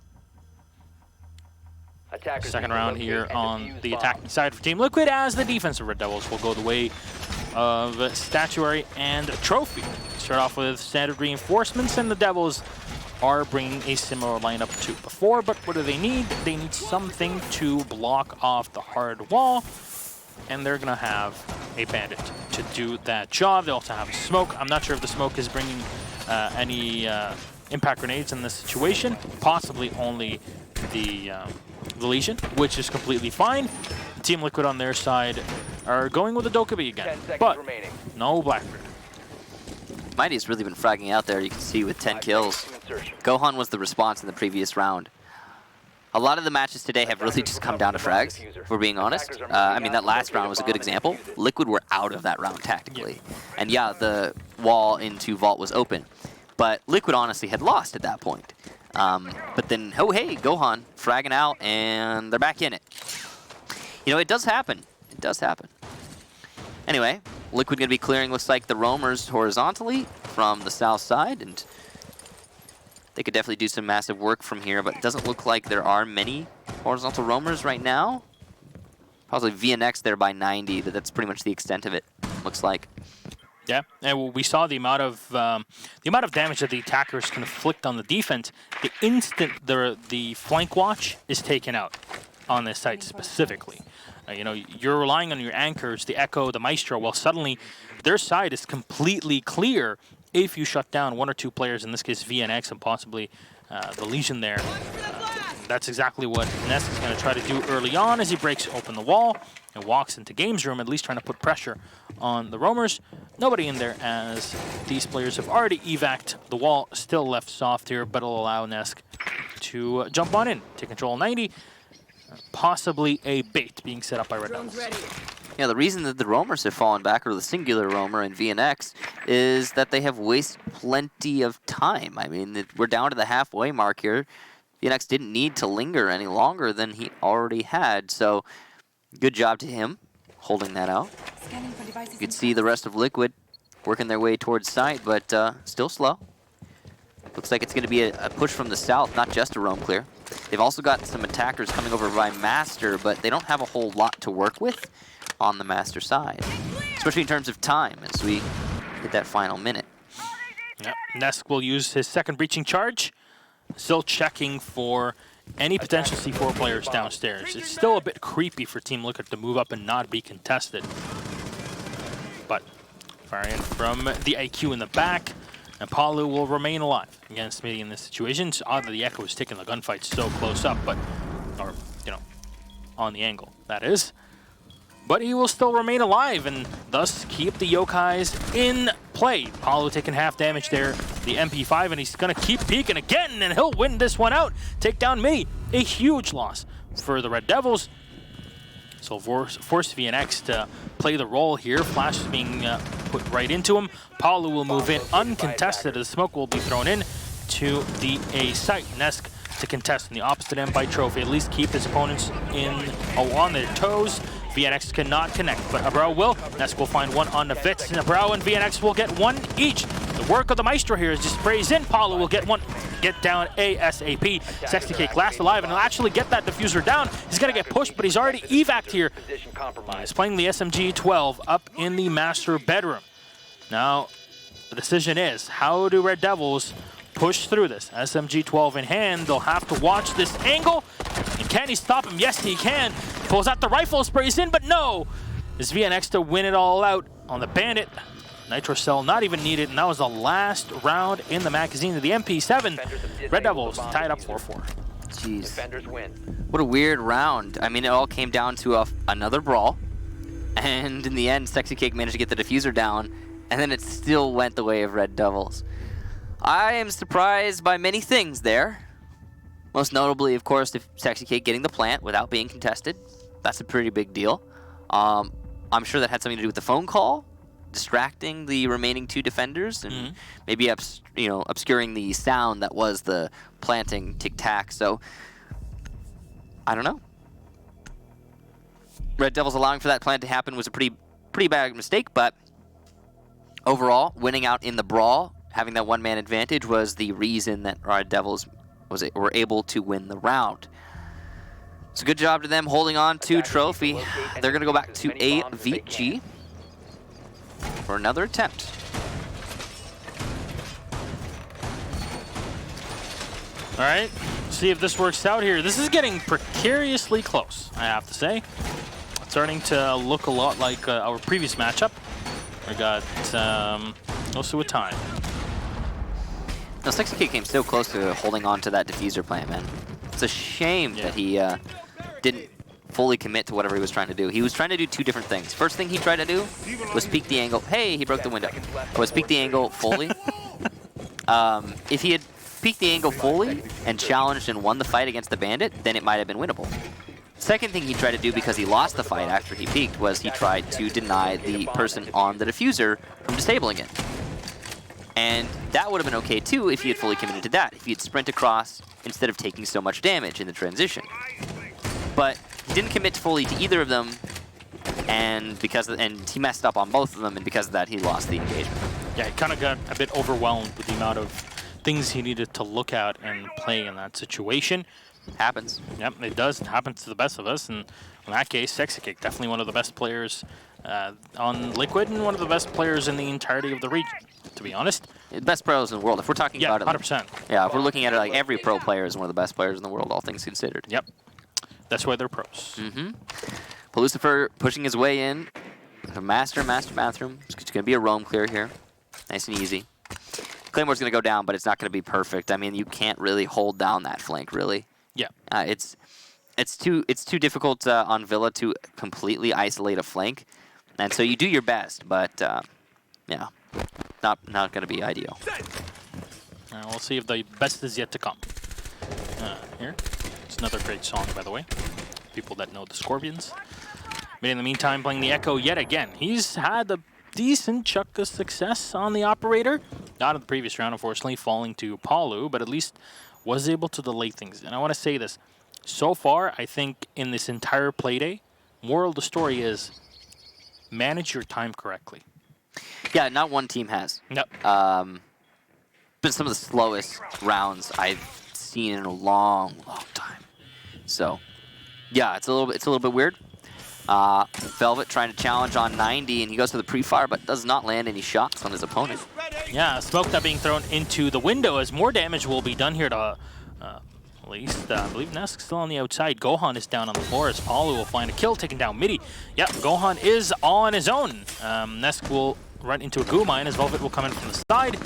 [SPEAKER 2] Second round here on the attacking side for Team Liquid, as the defense of RDevilS will go the way of statuary and trophy. Start off with standard reinforcements, and the Devils are bringing a similar lineup to before, but what do they need? They need something to block off the hard wall, and they're gonna have a bandit to do that job. They also have smoke. I'm not sure if the smoke is bringing any impact grenades in this situation, possibly only the Legion, which is completely fine. Team Liquid on their side are going with the Dokkaebi again, but no Blackbeard.
[SPEAKER 1] Mighty's really been fragging out there, you can see, with 10 kills. Gohan was the response in the previous round. A lot of the matches today have really just come down to frags, if we're being honest. I mean, that last round was a good example. Liquid were out of that round tactically. And yeah, the wall into Vault was open. But Liquid honestly had lost at that point. But then, oh hey, Gohan fragging out, and they're back in it. You know, it does happen. It does happen. Anyway, Liquid going to be clearing, looks like, the roamers horizontally from the south side, and they could definitely do some massive work from here, but it doesn't look like there are many horizontal roamers right now. Probably VNX there by 90, but that's pretty much the extent of it, looks like.
[SPEAKER 2] Yeah, and we saw the amount of damage that the attackers can inflict on the defense the instant the flank watch is taken out on this site specifically. You know, you're relying on your anchors, the Echo, the Maestro. Well, suddenly their side is completely clear if you shut down one or two players, in this case VNX and possibly the Legion there. That's exactly what Ness is going to try to do early on as he breaks open the wall and walks into Games Room, at least trying to put pressure on the roamers. Nobody in there as these players have already evac'd the wall. Still left soft here, but it'll allow Nesk to jump on in, take control 90. Possibly a bait being set up by RDevilS.
[SPEAKER 1] Yeah, the reason that the roamers have fallen back, or the singular roamer and VNX, is that they have wasted plenty of time. I mean, we're down to the halfway mark here. VNX didn't need to linger any longer than he already had, so good job to him holding that out. You can see the rest of Liquid working their way towards site, but still slow. Looks like it's going to be a push from the south, not just a roam clear. They've also got some attackers coming over by Master, but they don't have a whole lot to work with on the Master side, especially in terms of time as we hit that final minute.
[SPEAKER 2] Yep. Nesk will use his second breaching charge. Still checking for any potential C4 players downstairs. It's still a bit creepy for Team Liquid to move up and not be contested. But firing from the IQ in the back, and Palu will remain alive against Smitty in this situation. It's odd that the Echo is taking the gunfight so close up, but, or, you know, on the angle, that is. But he will still remain alive and thus keep the Yokais in play. Palu taking half damage there, the MP5, and he's going to keep peeking again, and he'll win this one out. Take down Mitty. A huge loss for the RDevilS. So force VNX to play the role here. Flash is being put right into him. Palu will move in uncontested as smoke will be thrown in to the A site. Nesk to contest in the opposite end by Trophy. At least keep his opponents on their toes. VNX cannot connect, but Abrao will. Nesk will find one on the Vitz, and Abrao and VNX will get one each. The work of the Maestro here is just sprays in. Palu will get one, get down ASAP. Sexy Cake last alive, and he'll actually get that diffuser down. He's gonna get pushed, but he's already evac'd here. He's playing the SMG-12 up in the Master bedroom. Now, the decision is, how do RDevilS push through this? SMG-12 in hand, they'll have to watch this angle. And can he stop him? Yes, he can. Pulls out the rifle, sprays in, but no! Is VNX to win it all out on the Bandit. Nitro Cell not even needed, and that was the last round in the magazine of the MP7. RDevilS tied up 4-4.
[SPEAKER 1] Jeez. What a weird round. I mean, it all came down to another brawl. And in the end, Sexy Cake managed to get the diffuser down, and then it still went the way of RDevilS. I am surprised by many things there. Most notably, of course, Sexy Cake getting the plant without being contested. That's a pretty big deal. I'm sure that had something to do with the phone call, distracting the remaining two defenders, and maybe obscuring the sound that was the planting tic-tac. So, I don't know. RDevilS allowing for that plant to happen was a pretty bad mistake, but overall, winning out in the brawl, having that one-man advantage was the reason that RDevilS were able to win the round. So good job to them holding on to Trophy. They're going to go back to AVG for another attempt.
[SPEAKER 2] All right, see if this works out here. This is getting precariously close, I have to say. It's starting to look a lot like our previous matchup. We got close to a time.
[SPEAKER 1] No, Sexy Cake came so close to holding on to that diffuser plant, man. It's a shame that he didn't fully commit to whatever he was trying to do. He was trying to do two different things. First thing he tried to do was peek the angle. Hey, he broke the window. Was peek the angle fully. If he had peeked the angle fully and challenged and won the fight against the Bandit, then it might have been winnable. Second thing he tried to do, because he lost the fight after he peeked, was he tried to deny the person on the diffuser from disabling it. And that would have been okay too if he had fully committed to that, if he had sprint across instead of taking so much damage in the transition. But he didn't commit fully to either of them, and he messed up on both of them, and because of that he lost the engagement.
[SPEAKER 2] Yeah, he kind of got a bit overwhelmed with the amount of things he needed to look at and play in that situation.
[SPEAKER 1] Happens.
[SPEAKER 2] Yep, it does. It happens to the best of us, and in that case, Sexy Cake, definitely one of the best players on Liquid, and one of the best players in the entirety of the region, to be honest.
[SPEAKER 1] Best pros in the world. If we're talking about it,
[SPEAKER 2] 100%.
[SPEAKER 1] Yeah, if we're looking at it, like every pro player is one of the best players in the world, all things considered.
[SPEAKER 2] Yep. That's why they're pros.
[SPEAKER 1] Lucifer pushing his way in. Master bathroom. It's going to be a roam clear here. Nice and easy. Claymore's going to go down, but it's not going to be perfect. I mean, you can't really hold down that flank, really.
[SPEAKER 2] Yeah.
[SPEAKER 1] It's too difficult on Villa to completely isolate a flank, and so you do your best, but yeah, not going to be ideal.
[SPEAKER 2] We'll see if the best is yet to come. Here, it's another great song, by the way. People that know the Scorpions. But in the meantime, playing the Echo yet again. He's had a decent chunk of success on the operator. Not in the previous round, unfortunately, falling to Palu, but at least was able to delay things. And I want to say this. So far, I think in this entire playday, moral of the story is manage your time correctly.
[SPEAKER 1] Yeah, not one team has.
[SPEAKER 2] Yep.
[SPEAKER 1] Been some of the slowest rounds I've seen in a long time. So, yeah, it's a little bit weird. Velvet trying to challenge on 90, and he goes for the pre-fire, but does not land any shots on his opponent.
[SPEAKER 2] Yeah, smoke that being thrown into the window as more damage will be done here to, at least, I believe Nesk's still on the outside. Gohan is down on the floor as Palu will find a kill, taking down Midi. Yep, Gohan is on his own. Nesk will run into a goo mine as Velvet will come in from the side,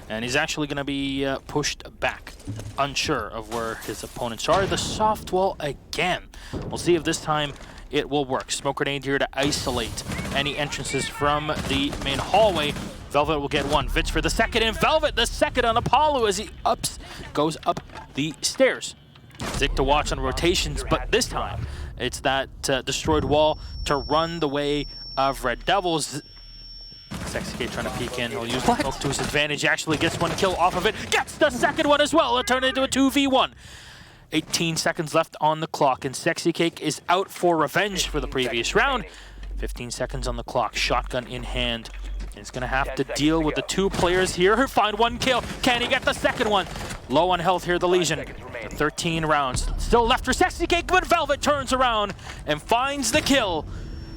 [SPEAKER 2] and he's actually going to be pushed back, unsure of where his opponents are. The soft wall again. We'll see if this time it will work. Smoke grenade here to isolate any entrances from the main hallway. Velvet will get one. Vitz for the second, and Velvet the second on Apollo as he goes up the stairs. Zick to watch on rotations, but this time it's that destroyed wall to run the way of RDevilS. SexyK trying to peek in. He'll use the smoke to his advantage. Actually gets one kill off of it. Gets the second one as well. It'll turn it into a 2v1. 18 seconds left on the clock, and SexyK is out for revenge for the previous round. 15 seconds on the clock. Shotgun in hand. He's going to have to deal with the two players here who find one kill. Can he get the second one? Low on health here, the Legion. 13 rounds. Still left for SexyK, but Velvet turns around and finds the kill.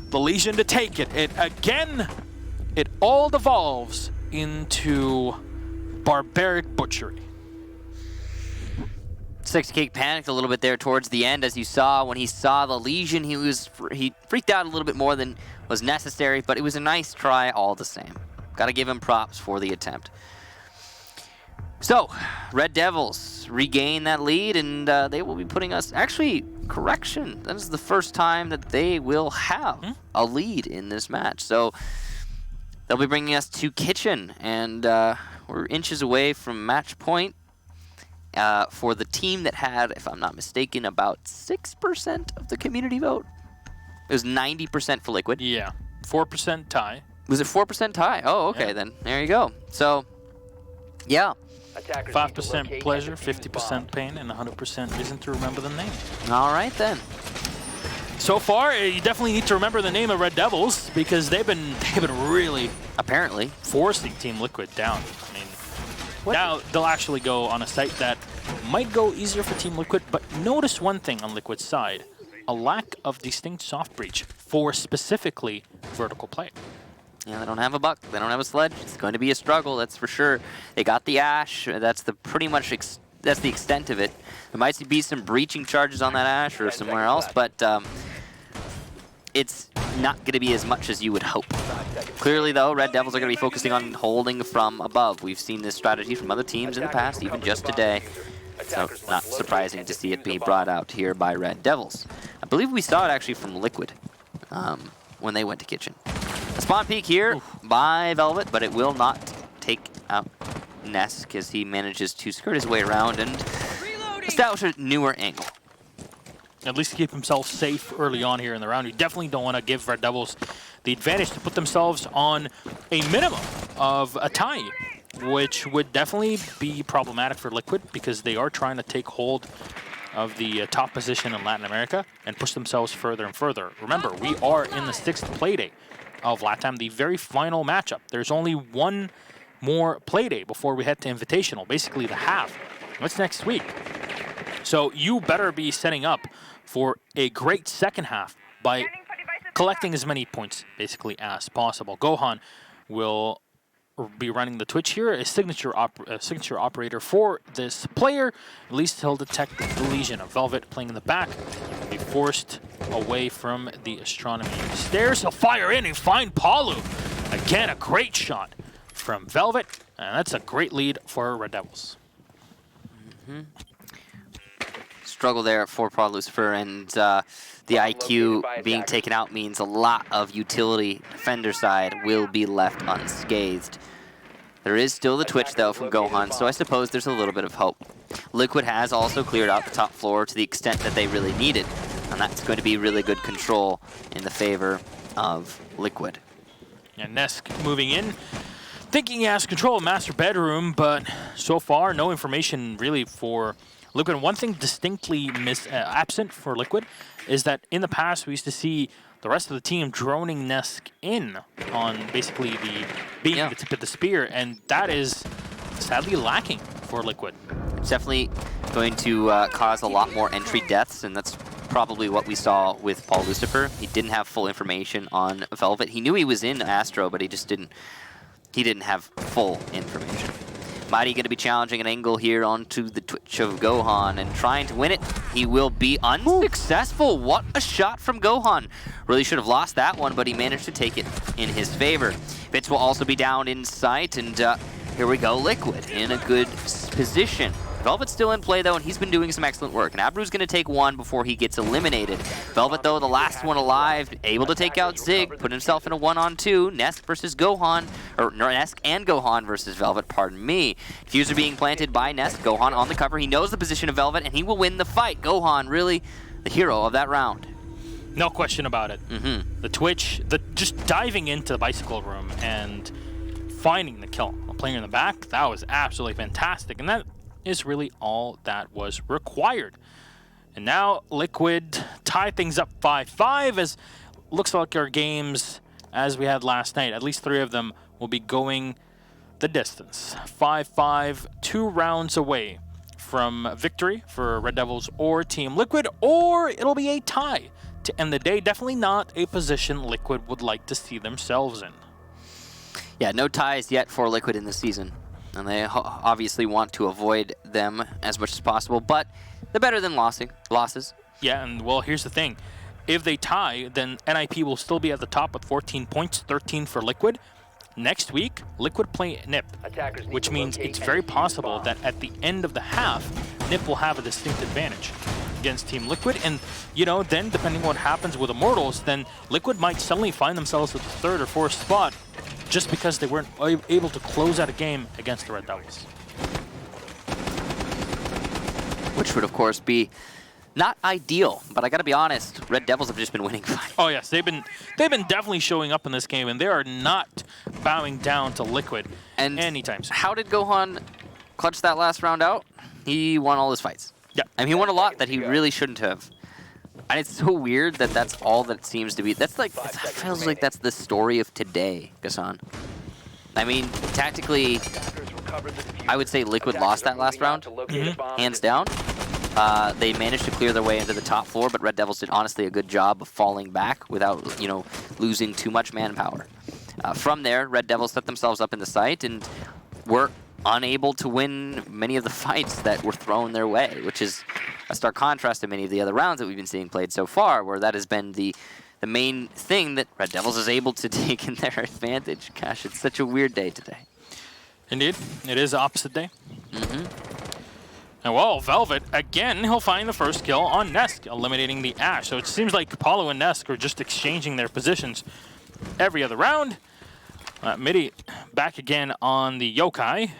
[SPEAKER 2] The Legion to take it. And again, it all devolves into barbaric butchery.
[SPEAKER 1] SexyK panicked a little bit there towards the end, as you saw. When he saw the Legion, he freaked out a little bit more than was necessary, but it was a nice try all the same. Gotta give him props for the attempt. So, RDevilS regain that lead, and they will be putting us... Actually, correction, that is the first time that they will have a lead in this match. So, they'll be bringing us to Kitchen, and we're inches away from match point. For the team that had, if I'm not mistaken, about 6% of the community vote. It was 90% for Liquid.
[SPEAKER 2] Yeah, 4% tie.
[SPEAKER 1] Was it 4% tie? Oh, okay, then. There you go. So, yeah.
[SPEAKER 2] 5% pleasure, 50% pain, and 100% reason to remember the name.
[SPEAKER 1] All right, then.
[SPEAKER 2] So far, you definitely need to remember the name of RDevilS because they've been really
[SPEAKER 1] apparently
[SPEAKER 2] forcing Team Liquid down. I mean, now they'll actually go on a site that might go easier for Team Liquid, but notice one thing on Liquid's side: a lack of distinct soft breach for specifically vertical play.
[SPEAKER 1] Yeah, they don't have a buck. They don't have a sledge. It's going to be a struggle, that's for sure. They got the Ash. That's the pretty much that's the extent of it. There might be some breaching charges on that Ash or somewhere else, but it's not going to be as much as you would hope. Clearly, though, RDevilS are going to be focusing on holding from above. We've seen this strategy from other teams in the past, even just today. So, not surprising to see it be brought out here by RDevilS. I believe we saw it actually from Liquid when they went to Kitchen. A spawn peek here by Velvet, but it will not take out Nesk as he manages to skirt his way around and establish a newer angle.
[SPEAKER 2] At least to keep himself safe early on here in the round. You definitely don't want to give RDevilS the advantage to put themselves on a minimum of a tie, which would definitely be problematic for Liquid because they are trying to take hold of the top position in Latin America and push themselves further and further. Remember, we are in the 6th playday of LATAM, the very final matchup. There's only one more playday before we head to Invitational, basically the half. That's next week. So you better be setting up for a great second half by collecting as many points, basically, as possible. Gohan will be running the Twitch here, a signature operator for this player. At least he'll detect the Legion of Velvet playing in the back. Be forced away from the astronomy stairs. He'll fire in and find Palu. Again, a great shot from Velvet, and that's a great lead for Red Devils.
[SPEAKER 1] Struggle there for Paul Lucifer, and the IQ being taken out means a lot of utility defender side will be left unscathed. There is still the twitch though from Gohan, so I suppose there's a little bit of hope. Liquid has also cleared out the top floor to the extent that they really needed, and that's going to be really good control in the favor of Liquid.
[SPEAKER 2] And Nesk moving in, thinking he has control of Master Bedroom, but so far no information really for Liquid. One thing distinctly absent for Liquid is that in the past we used to see the rest of the team droning Nesk in on basically the tip of the spear, and that is sadly lacking for Liquid.
[SPEAKER 1] It's definitely going to cause a lot more entry deaths, and that's probably what we saw with Paul Lucifer. He didn't have full information on Velvet. He knew he was in Astro, but he didn't have full information. Mighty going to be challenging an angle here onto the Twitch of Gohan and trying to win it. He will be unsuccessful. What a shot from Gohan. Really should have lost that one, but he managed to take it in his favor. Fitz will also be down in sight, and here we go, Liquid in a good position. Velvet's still in play though, and he's been doing some excellent work. And Abru's going to take one before he gets eliminated. Velvet though, the last one alive, able to take out Zig, put himself in a 1-on-2. Nesk versus Gohan, or Nesk and Gohan versus Velvet, pardon me. Diffuser being planted by Nesk. Gohan on the cover. He knows the position of Velvet, and he will win the fight. Gohan really the hero of that round.
[SPEAKER 2] No question about it. The Twitch, just diving into the bicycle room and finding the kill. Playing in the back, that was absolutely fantastic, and that is really all that was required. And now Liquid tie things up 5-5, as looks like our games as we had last night, at least 3 of them will be going the distance. 5-5, 2 rounds away from victory for Red Devils or Team Liquid, or it'll be a tie to end the day. Definitely not a position Liquid would like to see themselves in.
[SPEAKER 1] Yeah, no ties yet for Liquid in this season, and they obviously want to avoid them as much as possible, but they're better than losses.
[SPEAKER 2] Yeah, and well, here's the thing. If they tie, then NIP will still be at the top with 14 points, 13 for Liquid. Next week, Liquid play NIP, which means it's very possible that at the end of the half, NIP will have a distinct advantage against Team Liquid, and you know, then depending on what happens with Immortals, then Liquid might suddenly find themselves at the 3rd or 4th spot just because they weren't able to close out a game against the Red Devils.
[SPEAKER 1] Which would, of course, be not ideal, but I gotta be honest, Red Devils have just been winning fights.
[SPEAKER 2] Oh yes, they've been definitely showing up in this game, and they are not bowing down to Liquid anytime soon.
[SPEAKER 1] How did Gohan clutch that last round out? He won all his fights.
[SPEAKER 2] Yeah.
[SPEAKER 1] I mean, he won a lot that he really shouldn't have. And it's so weird that that's all that it seems to be. That's like, it feels like that's the story of today, Gassan. I mean, tactically, I would say Liquid lost that last round, hands down. They managed to clear their way into the top floor, but Red Devils did honestly a good job of falling back without, you know, losing too much manpower. From there, Red Devils set themselves up in the site and were unable to win many of the fights that were thrown their way, which is a stark contrast to many of the other rounds that we've been seeing played so far, where that has been the main thing that Red Devils is able to take in their advantage. Gosh, it's such a weird day today.
[SPEAKER 2] Indeed, it is opposite day. And well, Velvet, again, he'll find the first kill on Nesk, eliminating the Ash. So it seems like Apollo and Nesk are just exchanging their positions every other round. Midi back again on the Yokai.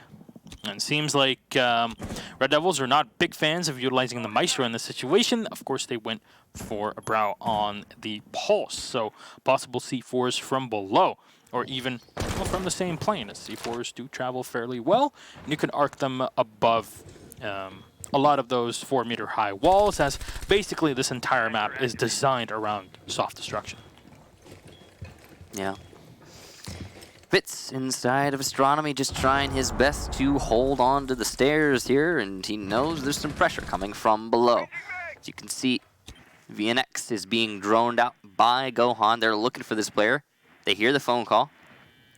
[SPEAKER 2] And it seems like Red Devils are not big fans of utilizing the Maestro in this situation. Of course, they went for a Brow on the Pulse. So possible C4s from below, or even from the same plane, as C4s do travel fairly well. And you can arc them above a lot of those 4-meter high walls, as basically this entire map is designed around soft destruction.
[SPEAKER 1] Yeah. Fitz inside of Astronomy, just trying his best to hold on to the stairs here, and he knows there's some pressure coming from below. As you can see, VNX is being droned out by Gohan. They're looking for this player. They hear the phone call,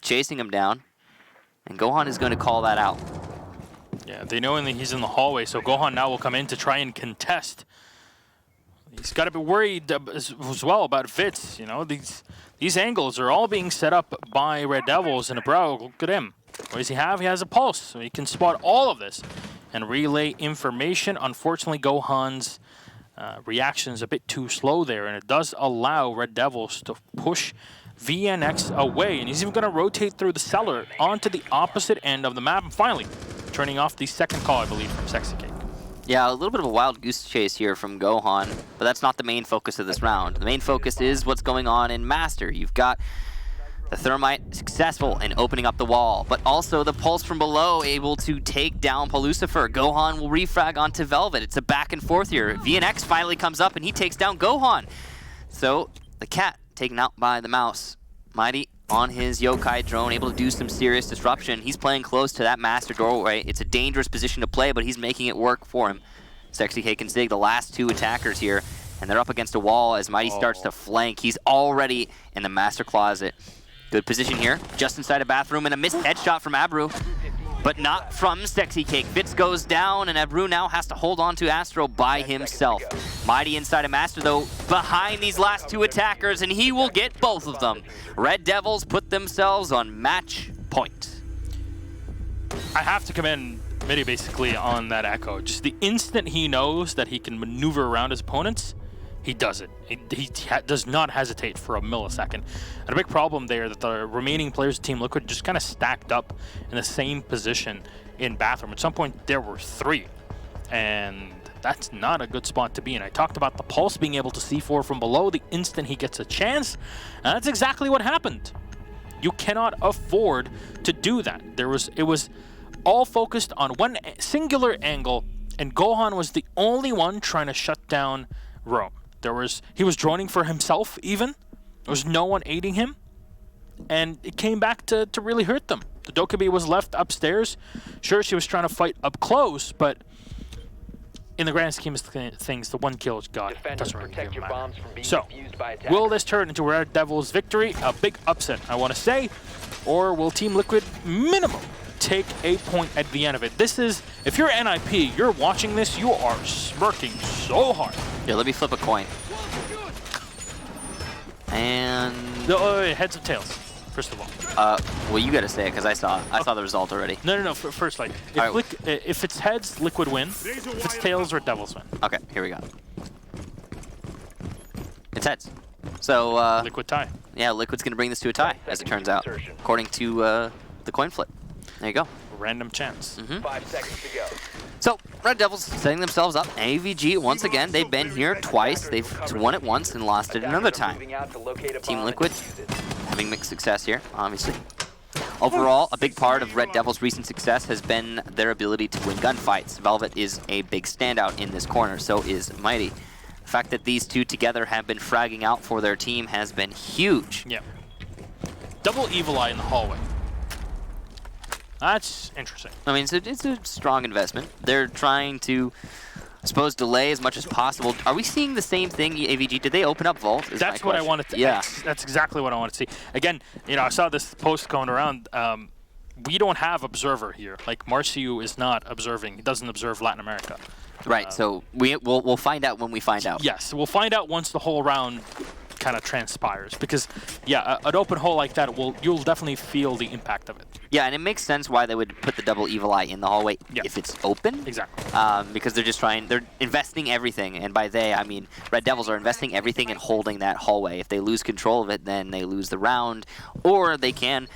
[SPEAKER 1] chasing him down, and Gohan is going to call that out.
[SPEAKER 2] Yeah, they know that he's in the hallway, so Gohan now will come in to try and contest He's got to be worried as well about VODs. You know, these angles are all being set up by RDevilS, and bro, look at him. What does he have? He has a pulse, so he can spot all of this and relay information. Unfortunately, Gohan's reaction is a bit too slow there, and it does allow RDevilS to push VNX away, and he's even going to rotate through the cellar onto the opposite end of the map, and finally turning off the second call, I believe, from Sexy Cake.
[SPEAKER 1] Yeah, a little bit of a wild goose chase here from Gohan, but that's not the main focus of this round. The main focus is what's going on in Master. You've got the Thermite successful in opening up the wall, but also the Pulse from below able to take down Palucifer. Gohan will refrag onto Velvet. It's a back and forth here. VNX finally comes up and he takes down Gohan. So the cat taken out by the mouse. Mighty on his Yokai drone, able to do some serious disruption. He's playing close to that Master doorway. It's a dangerous position to play, but he's making it work for him. Sexy Cake and Sig, the last two attackers here, and they're up against a wall as Mighty starts to flank. He's already in the Master closet. Good position here, just inside a bathroom, and a missed headshot from Abru, but not from Sexy Cake. Fitz goes down, and Abru now has to hold on to Astro by himself. Mighty inside a Master, though, behind these last two attackers, and he will get both of them. RDevilS put themselves on match point.
[SPEAKER 2] I have to commend Mitty basically on that echo. Just the instant he knows that he can maneuver around his opponents, he does it. He does not hesitate for a millisecond. And a big problem there that the remaining players of Team Liquid just kind of stacked up in the same position in bathroom. At some point, there were three, and that's not a good spot to be in. I talked about the Pulse being able to C4 from below the instant he gets a chance, and that's exactly what happened. You cannot afford to do that. It was all focused on one singular angle, and Gohan was the only one trying to shut down Rome. He was droning for himself even. There was no one aiding him, and it came back to really hurt them. The Dokkaebi was left upstairs. Sure, she was trying to fight up close, but in the grand scheme of things, the one kill God doesn't really matter. So, will this turn into RDevilS' victory? A big upset, I want to say, or will Team Liquid minimum take a point at the end of it? This is, if you're NIP, you're watching this, you are smirking so hard.
[SPEAKER 1] Yeah, let me flip a coin. And
[SPEAKER 2] heads or tails, first of all.
[SPEAKER 1] well, you gotta say it because I saw the result already.
[SPEAKER 2] No. First, like, if it's heads, Liquid win. If it's tails, RDevilS win.
[SPEAKER 1] Okay, here we go. It's heads. So
[SPEAKER 2] Liquid tie.
[SPEAKER 1] Yeah, Liquid's gonna bring this to a tie, as it turns out, according to the coin flip. There you go.
[SPEAKER 2] Random chance.
[SPEAKER 4] 5 seconds to go.
[SPEAKER 1] So, RDevilS setting themselves up. AVG, once again, they've been here twice. They've won it once and lost it another time. Team Liquid having mixed success here, obviously. Overall, a big part of RDevilS' recent success has been their ability to win gunfights. Velvet is a big standout in this corner, so is Mighty. The fact that these two together have been fragging out for their team has been huge.
[SPEAKER 2] Yeah. Double Evil Eye in the hallway. That's interesting.
[SPEAKER 1] I mean, it's a strong investment. They're trying to, I suppose, delay as much as possible. Are we seeing the same thing, AVG? Did they open up Vault?
[SPEAKER 2] That's what I wanted to. Yeah, that's exactly what I wanted to see. Again, you know, I saw this post going around. We don't have Observer here. Like, Marciu is not observing. He doesn't observe Latin America.
[SPEAKER 1] Right. So we'll find out when we find out.
[SPEAKER 2] Yes, we'll find out once the whole round kind of transpires, because yeah, an open hole like that, you'll definitely feel the impact of it.
[SPEAKER 1] Yeah, and it makes sense why they would put the double Evil Eye in the hallway if it's open.
[SPEAKER 2] Exactly.
[SPEAKER 1] Because they're investing everything, and by they, I mean RDevilS are investing everything in holding that hallway. If they lose control of it, then they lose the round, or they can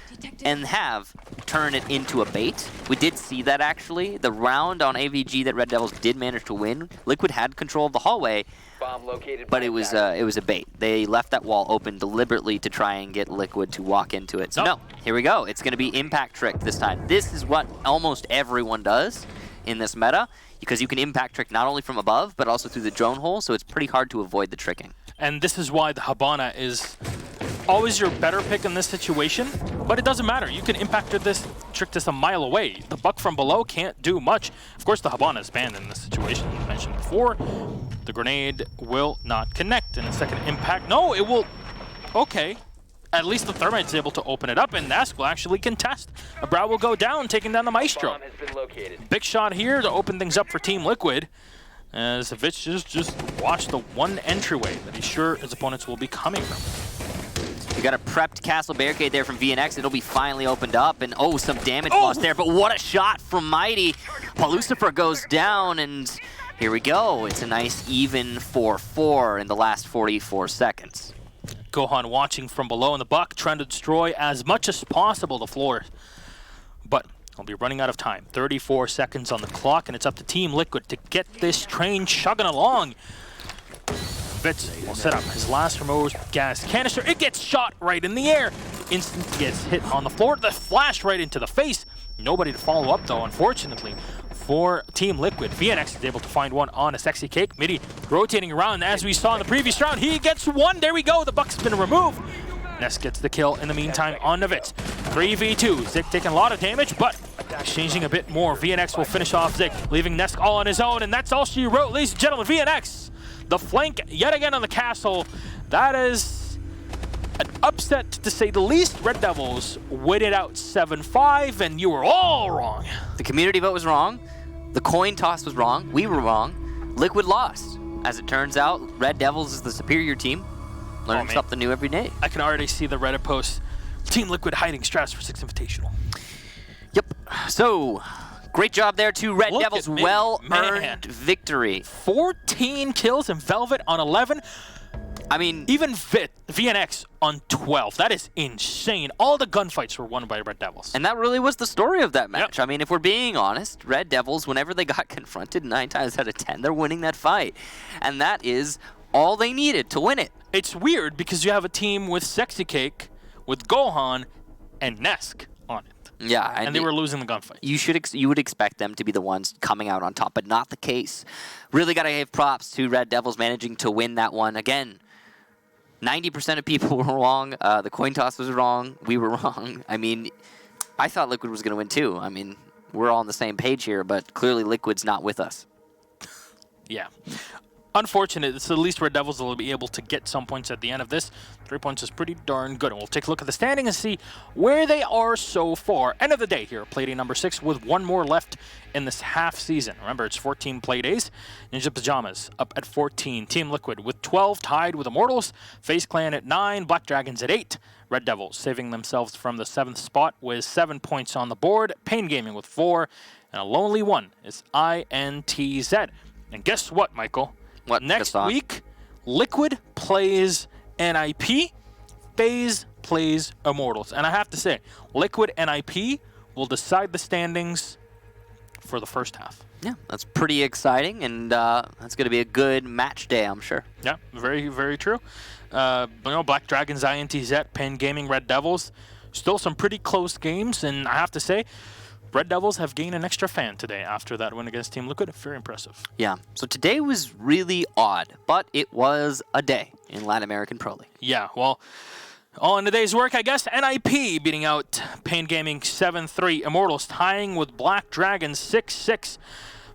[SPEAKER 1] and have turn it into a bait. We did see that actually. The round on AVG that RDevilS did manage to win, Liquid had control of the hallway, but it was a bait. They left that wall open deliberately to try and get Liquid to walk into it. So no, here we go. It's going to be Impact Trick this time. This is what almost everyone does in this meta, because you can Impact Trick not only from above, but also through the drone hole, so it's pretty hard to avoid the tricking.
[SPEAKER 2] And this is why the Habana is always your better pick in this situation, but it doesn't matter. You can Impact trick this a mile away. The buck from below can't do much. Of course, the Habana is banned in this situation, as mentioned before. The grenade will not connect in a second impact. No, it will. Okay. At least the Thermite's able to open it up, and Nask will actually contest. A Brow will go down, taking down the Maestro. Big shot here to open things up for Team Liquid. as Vitz just watched the one entryway that he's sure his opponents will be coming from.
[SPEAKER 1] You got a prepped castle barricade there from VNX. It'll be finally opened up, and oh, some damage lost there. But what a shot from Mighty. Lucifer goes down, and here we go. It's a nice even 4-4 in the last 44 seconds.
[SPEAKER 2] Gohan watching from below in the buck, trying to destroy as much as possible the floor. But I'll be running out of time. 34 seconds on the clock, and it's up to Team Liquid to get this train chugging along. Vitz will set up his last remote gas canister. It gets shot right in the air. Instantly gets hit on the floor. The flash right into the face. Nobody to follow up, though, unfortunately, for Team Liquid. VNX is able to find one on a sexy cake. Midi rotating around, as we saw in the previous round. He gets one. There we go. The buck's been removed. Ness gets the kill in the meantime on Navitz. 3v2. Zik taking a lot of damage, but exchanging a bit more. VNX will finish off Zik, leaving Ness all on his own, and that's all she wrote, ladies and gentlemen. VNX, the flank yet again on the castle. That is an upset, to say the least. Red Devils win it out 7-5, and you were all wrong.
[SPEAKER 1] The community vote was wrong. The coin toss was wrong. We were wrong. Liquid lost. As it turns out, Red Devils is the superior team. Learn something new every day.
[SPEAKER 2] I can already see the Reddit post. Team Liquid hiding strats for 6 Invitational.
[SPEAKER 1] Yep. So, great job there to Red Devils. Well-earned victory.
[SPEAKER 2] 14 kills in Velvet on 11.
[SPEAKER 1] I mean,
[SPEAKER 2] even VNX on 12. That is insane. All the gunfights were won by Red Devils.
[SPEAKER 1] And that really was the story of that match. Yep. I mean, if we're being honest, Red Devils, whenever they got confronted 9 times out of 10, they're winning that fight. And that is all they needed to win it.
[SPEAKER 2] It's weird because you have a team with Sexy Cake, with Gohan, and Nesk on it.
[SPEAKER 1] Yeah,
[SPEAKER 2] and they were losing the gunfight.
[SPEAKER 1] You would expect them to be the ones coming out on top, but not the case. Really got to give props to Red Devils managing to win that one. Again, 90% of people were wrong. The coin toss was wrong. We were wrong. I mean, I thought Liquid was going to win too. I mean, we're all on the same page here, but clearly Liquid's not with us.
[SPEAKER 2] Yeah. Unfortunate. It's the least Red Devils will be able to get some points at the end of this. 3 points is pretty darn good. And we'll take a look at the standing and see where they are so far. End of the day here, play day number 6 with 1 more left in this half season. Remember, it's 14 play days. Ninja Pajamas up at 14. Team Liquid with 12, tied with Immortals. FaZe Clan at 9. Black Dragons at 8. Red Devils saving themselves from the 7th spot with 7 points on the board. Pain Gaming with 4. And a lonely one is INTZ. And guess what, Michael?
[SPEAKER 1] What,
[SPEAKER 2] next week, Liquid plays NIP, FaZe plays Immortals. And I have to say, Liquid NIP will decide the standings for the first half.
[SPEAKER 1] Yeah, that's pretty exciting, and that's going to be a good match day, I'm sure.
[SPEAKER 2] Yeah, very, very true. Black Dragons, INTZ, Pain Gaming, Red Devils, still some pretty close games, and I have to say, Red Devils have gained an extra fan today after that win against Team Liquid. Very impressive.
[SPEAKER 1] Yeah, so today was really odd, but it was a day in Latin American Pro League.
[SPEAKER 2] Yeah, well, all in the day's work, I guess. NIP beating out Pain Gaming 7-3. Immortals tying with Black Dragons 6-6.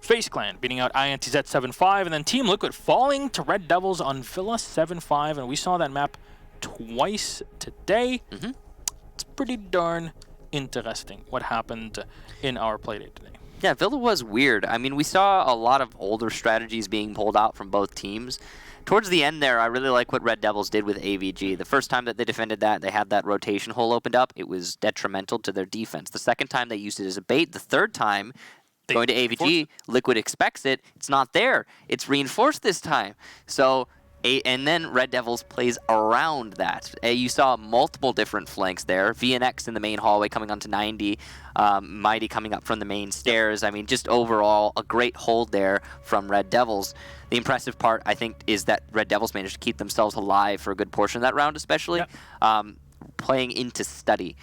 [SPEAKER 2] FaZe Clan beating out INTZ 7-5. And then Team Liquid falling to Red Devils on Villa 7-5. And we saw that map twice today. It's pretty darn interesting what happened in our playdate today.
[SPEAKER 1] Yeah, Villa was weird. I mean, we saw a lot of older strategies being pulled out from both teams. Towards the end there, I really like what Red Devils did with AVG. The first time that they defended that, they had that rotation hole opened up. It was detrimental to their defense. The second time, they used it as a bait. The third time, going to AVG, Liquid expects it. It's not there. It's reinforced this time. So, and then Red Devils plays around that. You saw multiple different flanks there. VNX in the main hallway coming onto 90. Mighty coming up from the main stairs. I mean, just overall, a great hold there from Red Devils. The impressive part, I think, is that Red Devils managed to keep themselves alive for a good portion of that round, especially playing into Study.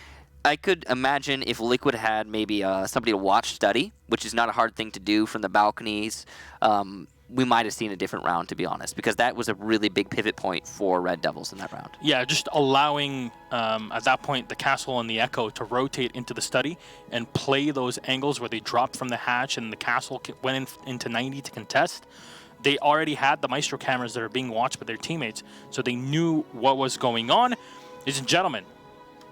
[SPEAKER 1] I could imagine if Liquid had maybe somebody to watch Study, which is not a hard thing to do from the balconies, we might have seen a different round, to be honest, because that was a really big pivot point for Red Devils in that round.
[SPEAKER 2] Yeah, just allowing, at that point, the Castle and the Echo to rotate into the Study and play those angles where they dropped from the hatch and the Castle went into 90 to contest. They already had the Maestro cameras that are being watched by their teammates, so they knew what was going on. Ladies and gentlemen,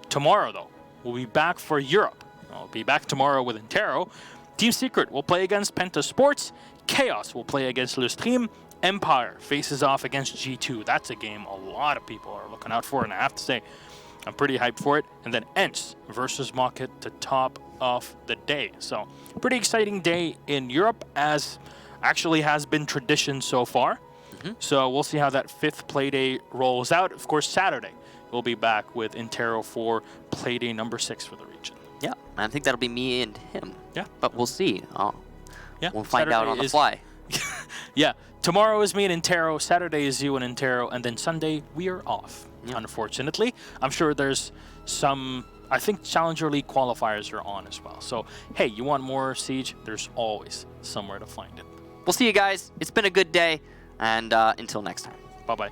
[SPEAKER 2] tomorrow, though, we'll be back for Europe. I'll be back tomorrow with Intero. Team Secret will play against Penta Sports. Chaos will play against Le Stream. Empire faces off against G2. That's a game a lot of people are looking out for, and I have to say, I'm pretty hyped for it. And then ENCE versus Mocket to top of the day. So, pretty exciting day in Europe, as actually has been tradition so far. So we'll see how that 5th Playday rolls out. Of course, Saturday, we'll be back with Intero for Playday number 6 for the region.
[SPEAKER 1] Yeah, I think that'll be me and him.
[SPEAKER 2] Yeah.
[SPEAKER 1] But we'll see.
[SPEAKER 2] Yeah.
[SPEAKER 1] We'll find
[SPEAKER 2] Saturday
[SPEAKER 1] out on the fly.
[SPEAKER 2] Yeah. Tomorrow is me and Intero. Saturday is you and Intero. And then Sunday, we are off, unfortunately. I'm sure there's some, I think Challenger League qualifiers are on as well. So, hey, you want more Siege? There's always somewhere to find it.
[SPEAKER 1] We'll see you guys. It's been a good day. And until next time.
[SPEAKER 2] Bye-bye.